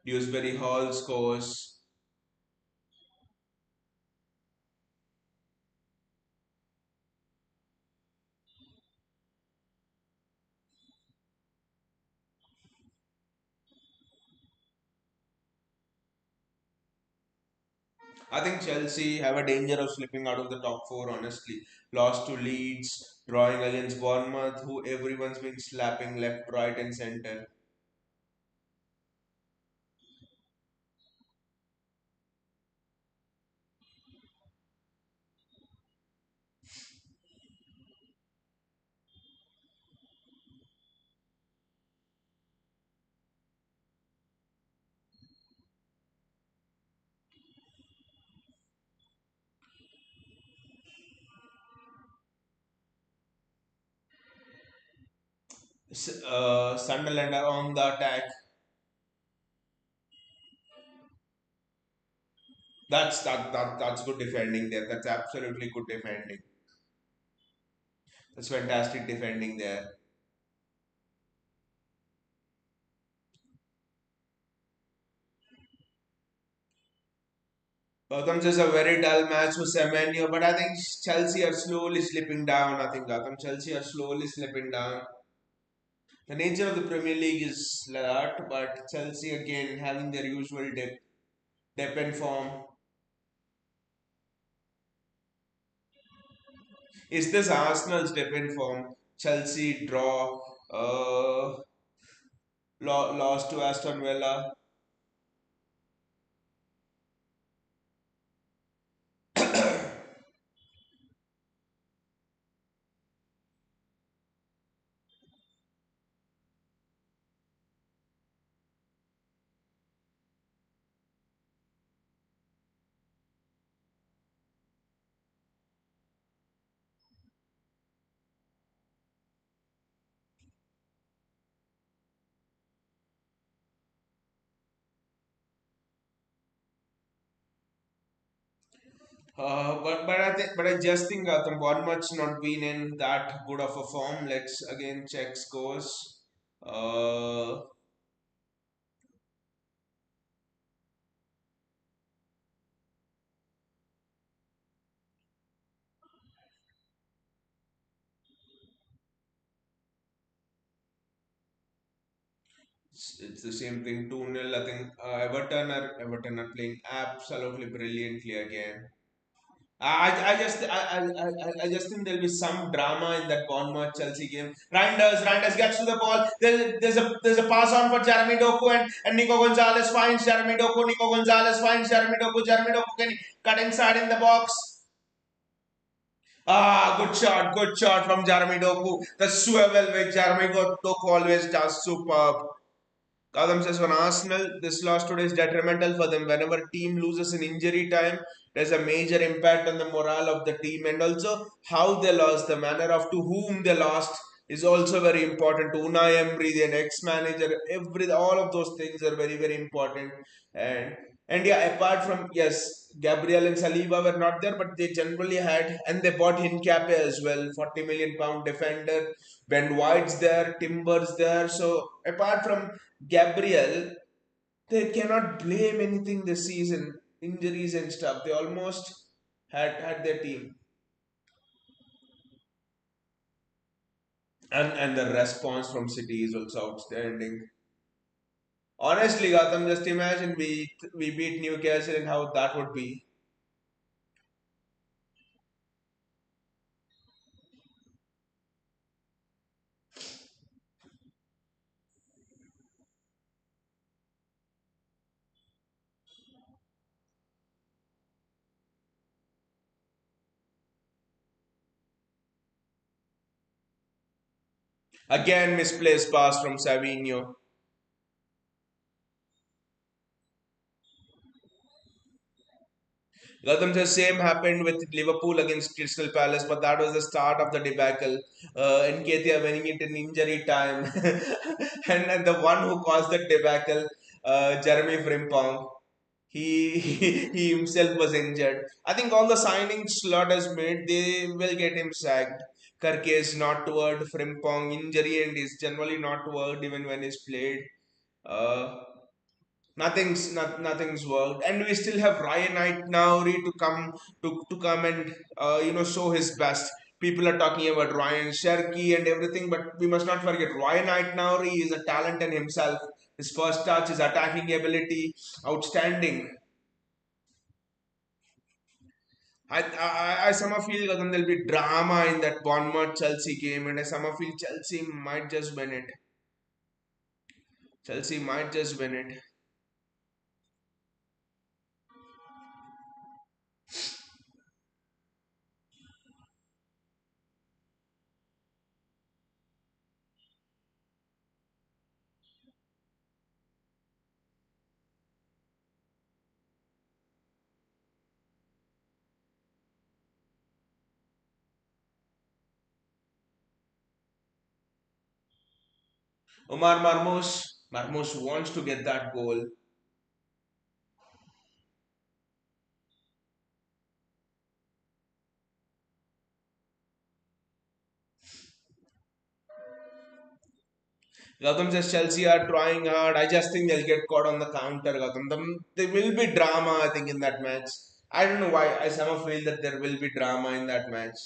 Dewsbury Hall scores. I think Chelsea have a danger of slipping out of the top four, honestly. Lost to Leeds, drawing against Bournemouth, who everyone's been slapping left, right, and centre. Sunderland are on the attack. That's good defending there. That's absolutely good defending. That's fantastic defending there. Gautam's is a very dull match for Semenyo, but I think Chelsea are slowly slipping down. I think Gautam Chelsea are slowly slipping down. The nature of the Premier League is that, but Chelsea again having their usual dip in form. Is this Arsenal's dip in form? Chelsea draw, lost to Aston Villa. But I just think Bournemouth's not been in that good of a form. Let's again check scores. Uh, it's the same thing. 2-0. I think Everton are playing absolutely brilliantly again. I just think there'll be some drama in that Bournemouth Chelsea game. Reinders gets to the ball. There's a pass on for Jeremy Doku and Nico Gonzalez finds Jeremy Doku. Nico Gonzalez finds Jeremy Doku. Jeremy Doku can cut inside in the box. Good shot from Jeremy Doku. The swivel which Jeremy Doku always does, superb. Kadam says on Arsenal, this loss today is detrimental for them. Whenever team loses in injury time, there's a major impact on the morale of the team, and also how they lost, the manner of to whom they lost is also very important. Unai Emery, the next manager, all of those things are very very important. And yeah, apart from yes, Gabriel and Saliba were not there, but they generally had, and they bought Hincapié as well, 40 million pound defender. Ben White's there, Timber's there. So apart from Gabriel, they cannot blame anything this season, injuries and stuff. They almost had their team, and the response from City is also outstanding. Honestly, Gautam, just imagine we beat Newcastle and how that would be. Again, misplaced pass from Savinho. Gautam, the same happened with Liverpool against Crystal Palace, but that was the start of the debacle. Nketiah winning it in injury time, and the one who caused the debacle, Jeremy Frimpong, he himself was injured. I think all the signings Slot has made, they will get him sacked. Kirke is not toward Frimpong injury and is generally not toward even when he's played. Uh, nothing's worked, and we still have Ryan Knight now to come to come and show his best. People are talking about Ryan Sherky and everything, but we must not forget Ryan Knight now is a talent in himself. His first touch, his attacking ability, outstanding. I somehow feel that there'll be drama in that Bournemouth Chelsea game, and I somehow feel Chelsea might just win it. Chelsea might just win it. Omar Marmos wants to get that goal. Gautam says Chelsea are trying hard. I just think they'll get caught on the counter, Gautam. There will be drama, I think, in that match. I don't know why. I somehow feel that there will be drama in that match.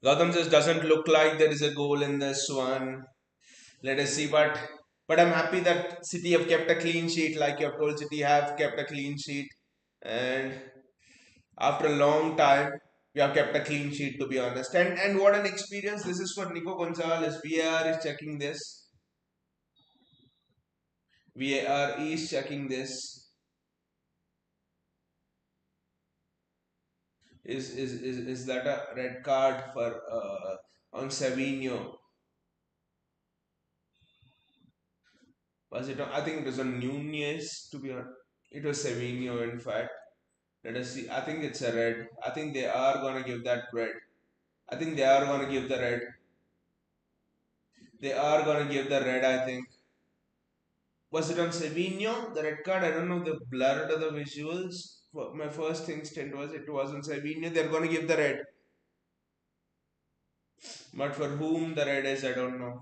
Gautam says doesn't look like there is a goal in this one. Let us see, but I'm happy that City have kept a clean sheet, like you have told. City have kept a clean sheet, and after a long time, we have kept a clean sheet to be honest. And what an experience this is for Nico Gonzalez. VAR is checking this. VAR is checking this. Is that a red card for on Savinho? Was it? I think it was on Nunez. To be honest, it was Savinho. In fact, let us see. I think it's a red. I think they are gonna give that red. I think they are gonna give the red. They are gonna give the red. I think. Was it on Savinho? The red card. I don't know. The blurred of the visuals. My first instinct was it was on Savinho. They're gonna give the red. But for whom the red is, I don't know.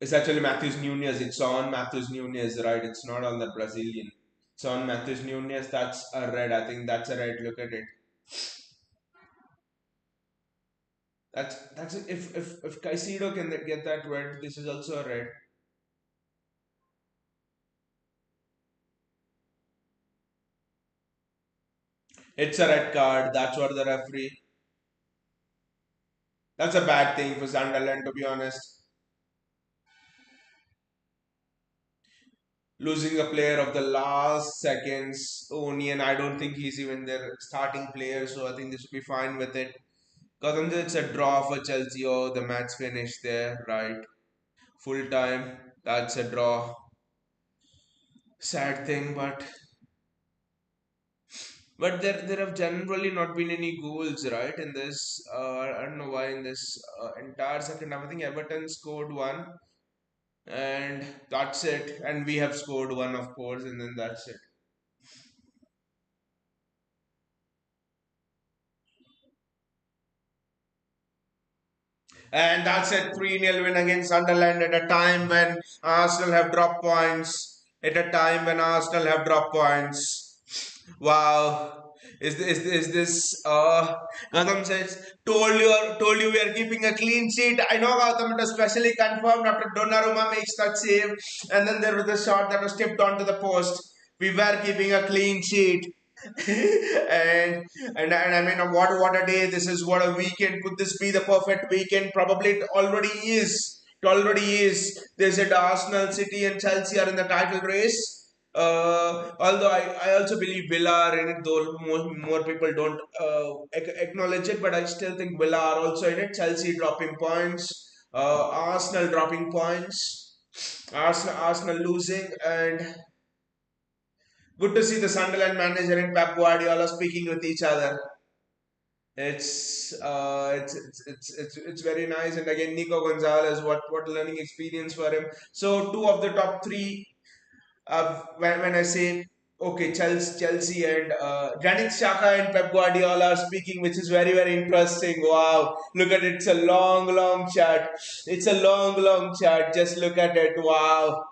It's actually Matthews Nunez. It's on Matthews Nunez, right? It's not on the Brazilian. It's on Matthews Nunez. That's a red. I think that's a red. Look at it. That's if Caicedo can get that red, this is also a red. It's a red card. That's what the referee. That's a bad thing for Sunderland, to be honest. Losing a player of the last seconds, Onion. I don't think he's even their starting player, so I think this will be fine with it. Because it's a draw for Chelsea. Oh, the match finished there, right? Full time. That's a draw. Sad thing, but there have generally not been any goals, right? In this, I don't know why in this entire second half. I think Everton scored one, and that's it. And we have scored one, of course, and then that's it. And that's a 3-0 win against Sunderland at a time when Arsenal have dropped points. At a time when Arsenal have dropped points. Wow. Is this Gautam says told you we are keeping a clean sheet. I know Gautam, it was specially confirmed after Donnarumma makes that save, and then there was the shot that was tipped onto the post. We were keeping a clean sheet. And I mean, what a day this is! What a weekend! Could this be the perfect weekend? Probably it already is. It already is. They said Arsenal, City, and Chelsea are in the title race. Although I also believe Villa are in it, though more people don't acknowledge it, but I still think Villa are also in it. Chelsea dropping points, Arsenal dropping points, Arsenal losing, and good to see the Sunderland manager and Pep Guardiola speaking with each other. It's very nice, and again Nico Gonzalez, what learning experience for him. So two of the top three. When I say okay, Chelsea and Granit Xhaka and Pep Guardiola are speaking, which is very interesting. Wow, look at it! It's a long chat. It's a long chat. Just look at it. Wow.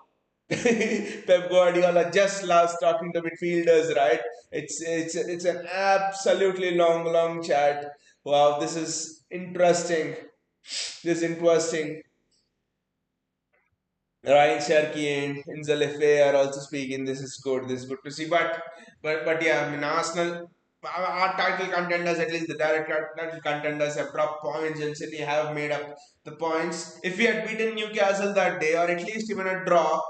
Pep Guardiola just last talking to midfielders, right? It's an absolutely long chat. Wow, this is interesting. This is interesting. Ryan Sharkey and Inzalefe are also speaking. This is good. This is good to see. But yeah, I mean Arsenal, our title contenders, at least the direct title contenders, have dropped points, and City have made up the points. If we had beaten Newcastle that day, or at least even a draw,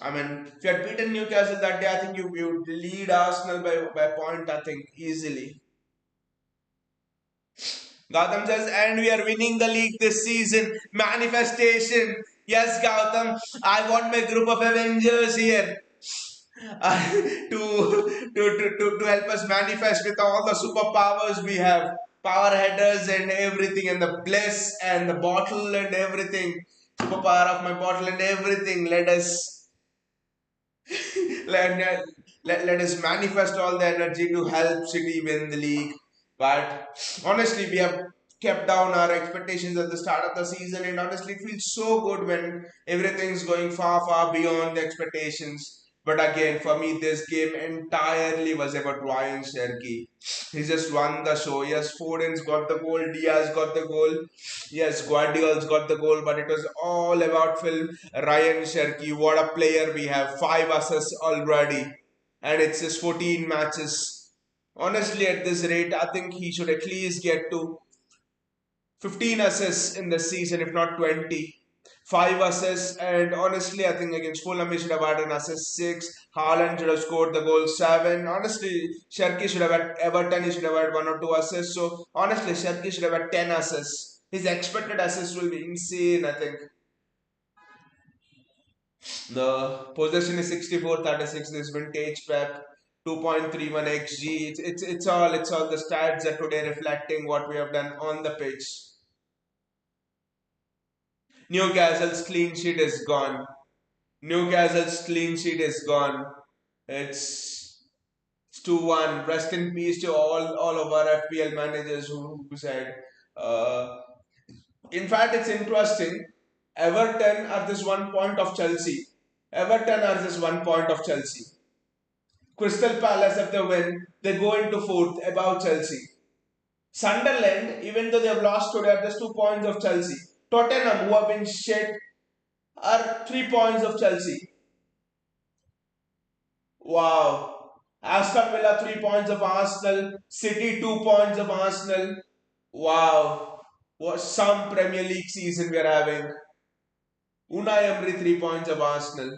I mean, if you had beaten Newcastle that day, I think you would lead Arsenal by a point. I think easily. Gautam says, and we are winning the league this season. Manifestation. Yes, Gautam, I want my group of Avengers here to help us manifest with all the superpowers we have. Power headers and everything, and the bliss and the bottle and everything. Superpower of my bottle and everything. Let, let us manifest all the energy to help City win the league. But honestly, we have kept down our expectations at the start of the season, and honestly, it feels so good when everything's going far beyond the expectations. But again, for me, this game entirely was about Ryan Sherky. He just won the show. Yes, Foden's got the goal, Diaz got the goal, yes, Guardiola's got the goal, but it was all about Phil Ryan Sherky. What a player we have! 5 assists already, and it's just 14 matches. Honestly, at this rate, I think he should at least get to 15 assists in the season, if not 20. 5 assists, and honestly, I think against Fulham he should have had an assist 6. Haaland should have scored the goal 7. Honestly, Sharky should have had Everton, he should have had 1 or 2 assists. So, honestly, Sharky should have had 10 assists. His expected assists will be insane, I think. The possession is 64-36. This vintage Pep 2.31 xg. It's all the stats that today reflecting what we have done on the pitch. Newcastle's clean sheet is gone. Newcastle's clean sheet is gone. It's 2-1. Rest in peace to all of our FPL managers who said. Uh, in fact, it's interesting. Everton are just 1 point of Chelsea. Everton are just 1 point of Chelsea. Crystal Palace, if they win, they go into fourth above Chelsea. Sunderland, even though they have lost today, are just 2 points of Chelsea. Tottenham, who have been shit, are 3 points of Chelsea. Wow. Aston Villa 3 points of Arsenal. City 2 points of Arsenal. Wow. What some Premier League season we are having. Unai Emery 3 points of Arsenal.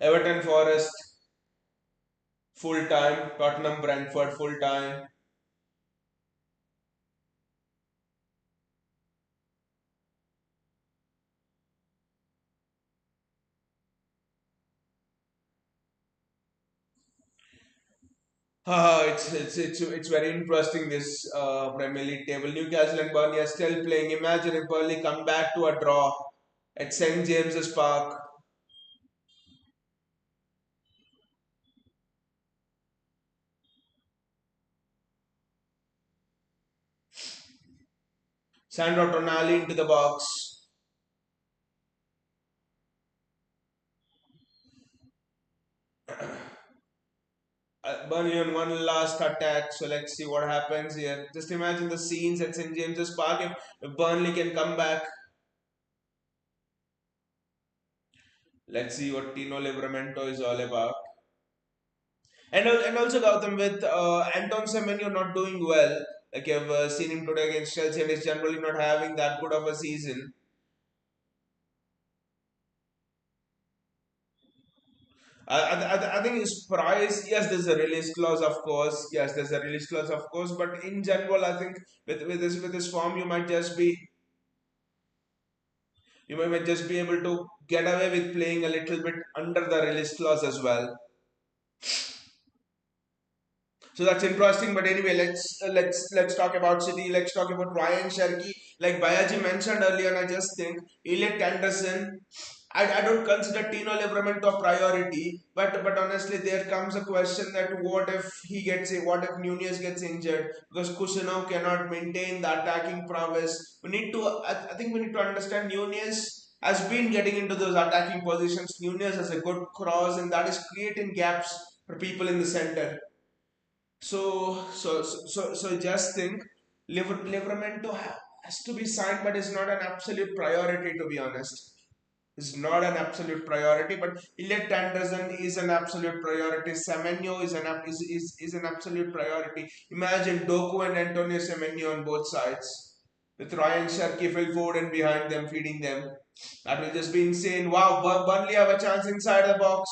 Everton Forest full time. Tottenham Brentford full time. It's very interesting this Premier League table. Newcastle and Burnley are still playing. Imagine if Burnley come back to a draw at St James's Park. Sandro Tonali into the box. Burnley on one last attack. So let's see what happens here. Just imagine the scenes at St James's Park if Burnley can come back. Let's see what Tino Livramento is all about. And also Gautam with Anton Semenyo not doing well. Like I've seen him today against Chelsea and he's generally not having that good of a season. I think his price, yes, there's a release clause, of course. Yes, there's a release clause, of course. But in general, I think with this form, you might just be able to get away with playing a little bit under the release clause as well. So that's interesting. But anyway, let's talk about City. Let's talk about Ryan Sharkey. Like Bayaji mentioned earlier, and I just think Elliot Anderson. I don't consider Tino Livramento a priority, but honestly, there comes a question that what if Nunez gets injured because Kusanov cannot maintain the attacking prowess. I think we need to understand Nunez has been getting into those attacking positions. Nunez has a good cross, and that is creating gaps for people in the center. So just think, Livramento has to be signed, but it's not an absolute priority to be honest. It's not an absolute priority, but Elliot Anderson is an absolute priority. Semenyo is an absolute priority. Imagine Doku and Antonio Semenyo on both sides, with Ryan Sharkey, Phil Foden behind them, feeding them. That will just be insane. Wow, Burnley have a chance inside the box.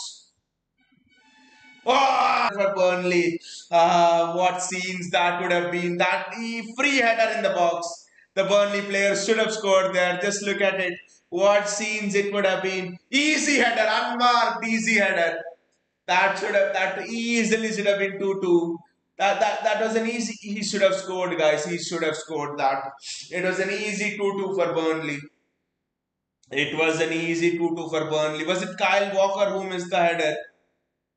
Oh, for Burnley. What scenes that would have been. That free header in the box. The Burnley players should have scored there. Just look at it. What scenes it would have been. Easy header, unmarked, easy header. That easily should have been 2-2. That was an easy. He should have scored, guys. He should have scored that. It was an easy 2-2 for Burnley. It was an easy 2-2 for Burnley. Was it Kyle Walker who missed the header?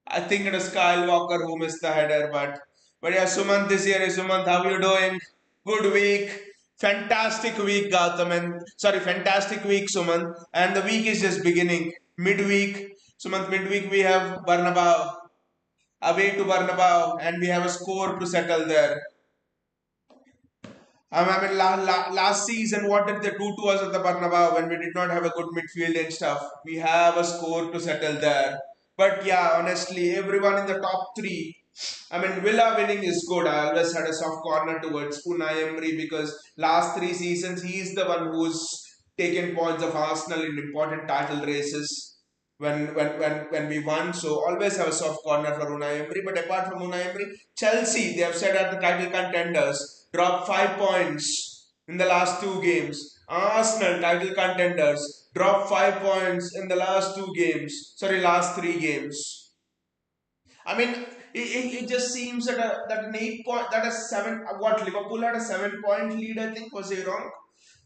I think it was Kyle Walker who missed the header, but yeah, Sumant this year is Sumant. How you doing? Good week, fantastic week, Gautam, and sorry, fantastic week, Sumant. And the week is just beginning. Midweek, Sumant, midweek we have Bernabeu away to Bernabeu, and we have a score to settle there. I mean, last season, what did they do to us at the Bernabeu when we did not have a good midfield and stuff? We have a score to settle there. But yeah, honestly, everyone in the top three. I mean, Villa winning is good. I always had a soft corner towards Unai Emery because last 3 seasons he is the one who's taken points of Arsenal in important title races when we won. So always have a soft corner for Unai Emery. But apart from Unai Emery, Chelsea, they have said are the title contenders, dropped 5 points in the last 2 games. Arsenal, title contenders, dropped 5 points in the last 2 games. Sorry, last 3 games. I mean, it just seems that that an 8 point, that a seven, what Liverpool had a 7 point lead, I think, was I wrong?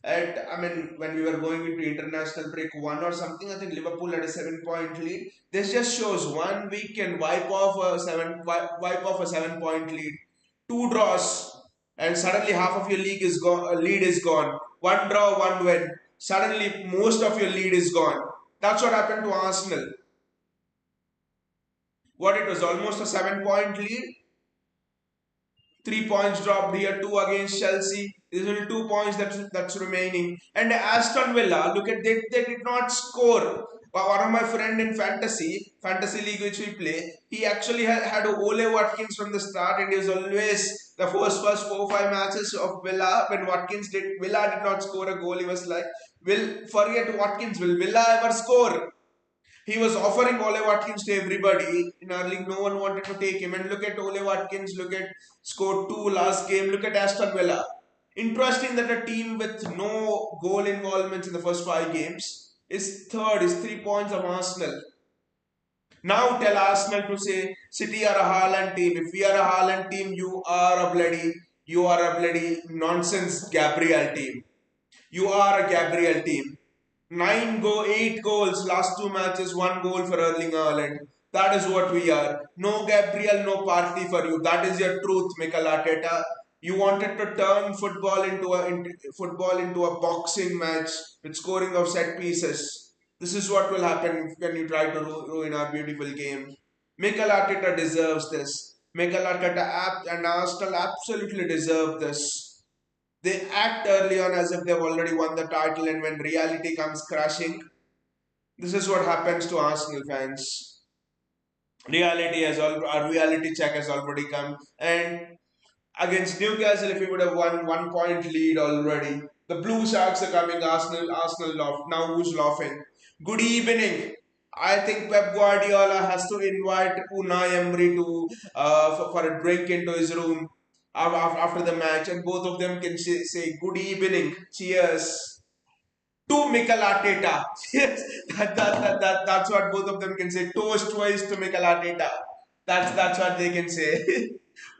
I mean, when we were going into international break one or something, I think Liverpool had a 7 point lead. This just shows 1 week can wipe off a 7 point lead. 2 draws, and suddenly half of your league is gone. Lead is gone. One draw, one win. Suddenly, most of your lead is gone. That's what happened to Arsenal. What, it was almost a 7 point lead. 3 points dropped here, two against Chelsea. There's only 2 points that's remaining. And Aston Villa, look at they did not score. One of my friend in fantasy league which we play, he actually had Ole Watkins from the start, and he was always the first 4 5 matches of Villa when Villa did not score a goal. He was like, "Will forget Watkins? Will Villa ever score?" He was offering Ole Watkins to everybody in our league. No one wanted to take him. And look at Ole Watkins. Look at scored 2 last game. Look at Aston Villa. Interesting that a team with no goal involvement in the first 5 games is third, is 3 points of Arsenal. Now tell Arsenal to say City are a Haaland team. If we are a Haaland team, you are a bloody nonsense Gabriel team. You are a Gabriel team. 8 goals, last 2 matches, 1 goal for Erling Haaland. That is what we are. No Gabriel, no party for you. That is your truth, Mikel Arteta. You wanted to turn football into a boxing match with scoring of set pieces. This is what will happen when you try to ruin our beautiful game. Mikel Arteta deserves this. Mikel Arteta and Arsenal absolutely deserve this. They act early on as if they've already won the title, and when reality comes crashing, this is what happens to Arsenal fans. Our reality check has already come, and against Newcastle, if we would have won 1 point lead already, the Blue Sharks are coming. Arsenal laugh. Now who's laughing? Good evening. I think Pep Guardiola has to invite Unai Emery to for a drink into his room after the match, and both of them can say good evening, cheers to Mikel Arteta. Yes, that's what both of them can say. Toast twice to Mikel Arteta. That's what they can say.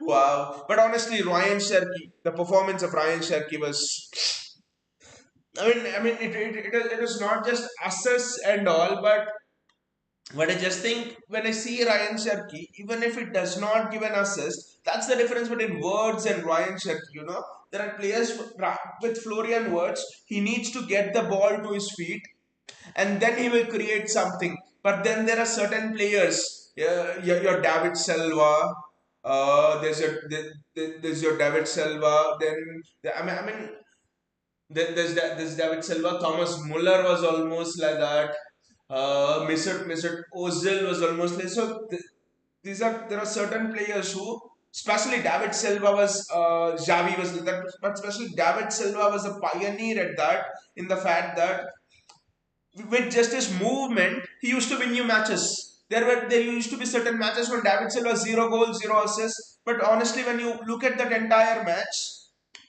Wow. But honestly, Ryan Cherky, the performance of Ryan Cherky was. It is not just assess and all, but I just think when I see Ryan Cherky, even if it does not give an assist, that's the difference between words and Ryan Cherky. There are players with Florian words. He needs to get the ball to his feet, and then he will create something. But then there are certain players, your David Silva. There's your David Silva. There's David Silva. Thomas Muller was almost like that. Mesut Ozil was almost like so. There are certain players who, especially David Silva was, Xavi was like that, but especially David Silva was a pioneer at that, in the fact that with just his movement, he used to win you matches. There used to be certain matches when David Silva 0 goals, 0 assists. But honestly, when you look at that entire match,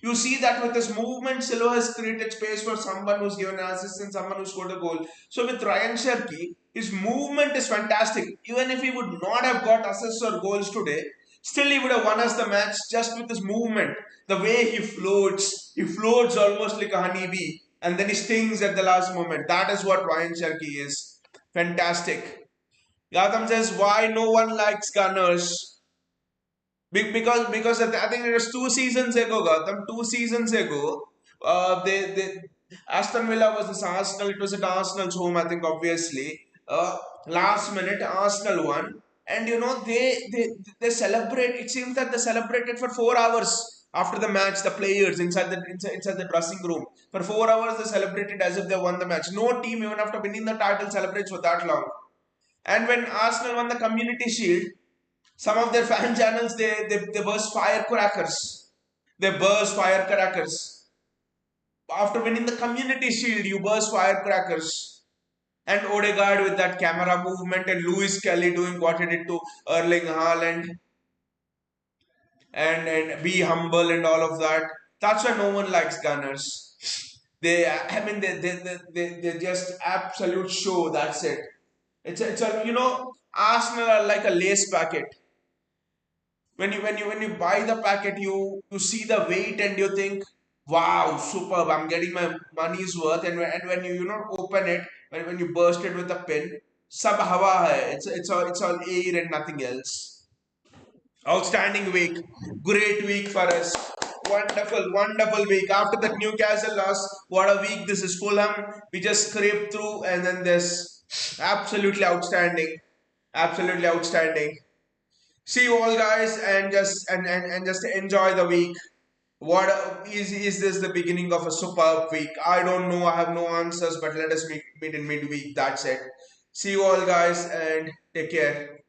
you see that with his movement, Silva has created space for someone who's given an assist and someone who scored a goal. So with Ryan Cherky, his movement is fantastic. Even if he would not have got assists or goals today, still he would have won us the match just with his movement. The way he floats almost like a honeybee, and then he stings at the last moment. That is what Ryan Cherky is. Fantastic. Gautam says, why no one likes Gunners? Because I think it was 2 seasons ago, Gautam. 2 seasons ago, they Aston Villa was this Arsenal. It was at Arsenal's home, I think, obviously. Last minute, Arsenal won, and they celebrate. It seems that they celebrated for 4 hours after the match. The players inside the dressing room for 4 hours they celebrated as if they won the match. No team, even after winning the title, celebrates for that long. And when Arsenal won the Community Shield, some of their fan channels they burst firecrackers. They burst firecrackers. After winning the Community Shield, you burst firecrackers. And Odegaard with that camera movement and Lewis Kelly doing what he did to Erling Haaland and be humble and all of that. That's why no one likes Gunners. I mean, they just absolute show. That's it. It's a Arsenal are like a lace packet. When you buy the packet, you see the weight and you think, wow, superb! I'm getting my money's worth. And when you open it, when you burst it with a pin, sab hawa hai. It's all air and nothing else. Outstanding week. Great week for us. Wonderful, wonderful week. After that Newcastle loss, what a week this is. Fulham, we just scraped through, and then this. Absolutely outstanding. Absolutely outstanding. See you all guys, and just enjoy the week. What is this the beginning of a superb week? I don't know. I have no answers, but let us meet in midweek. That's it. See you all guys and take care.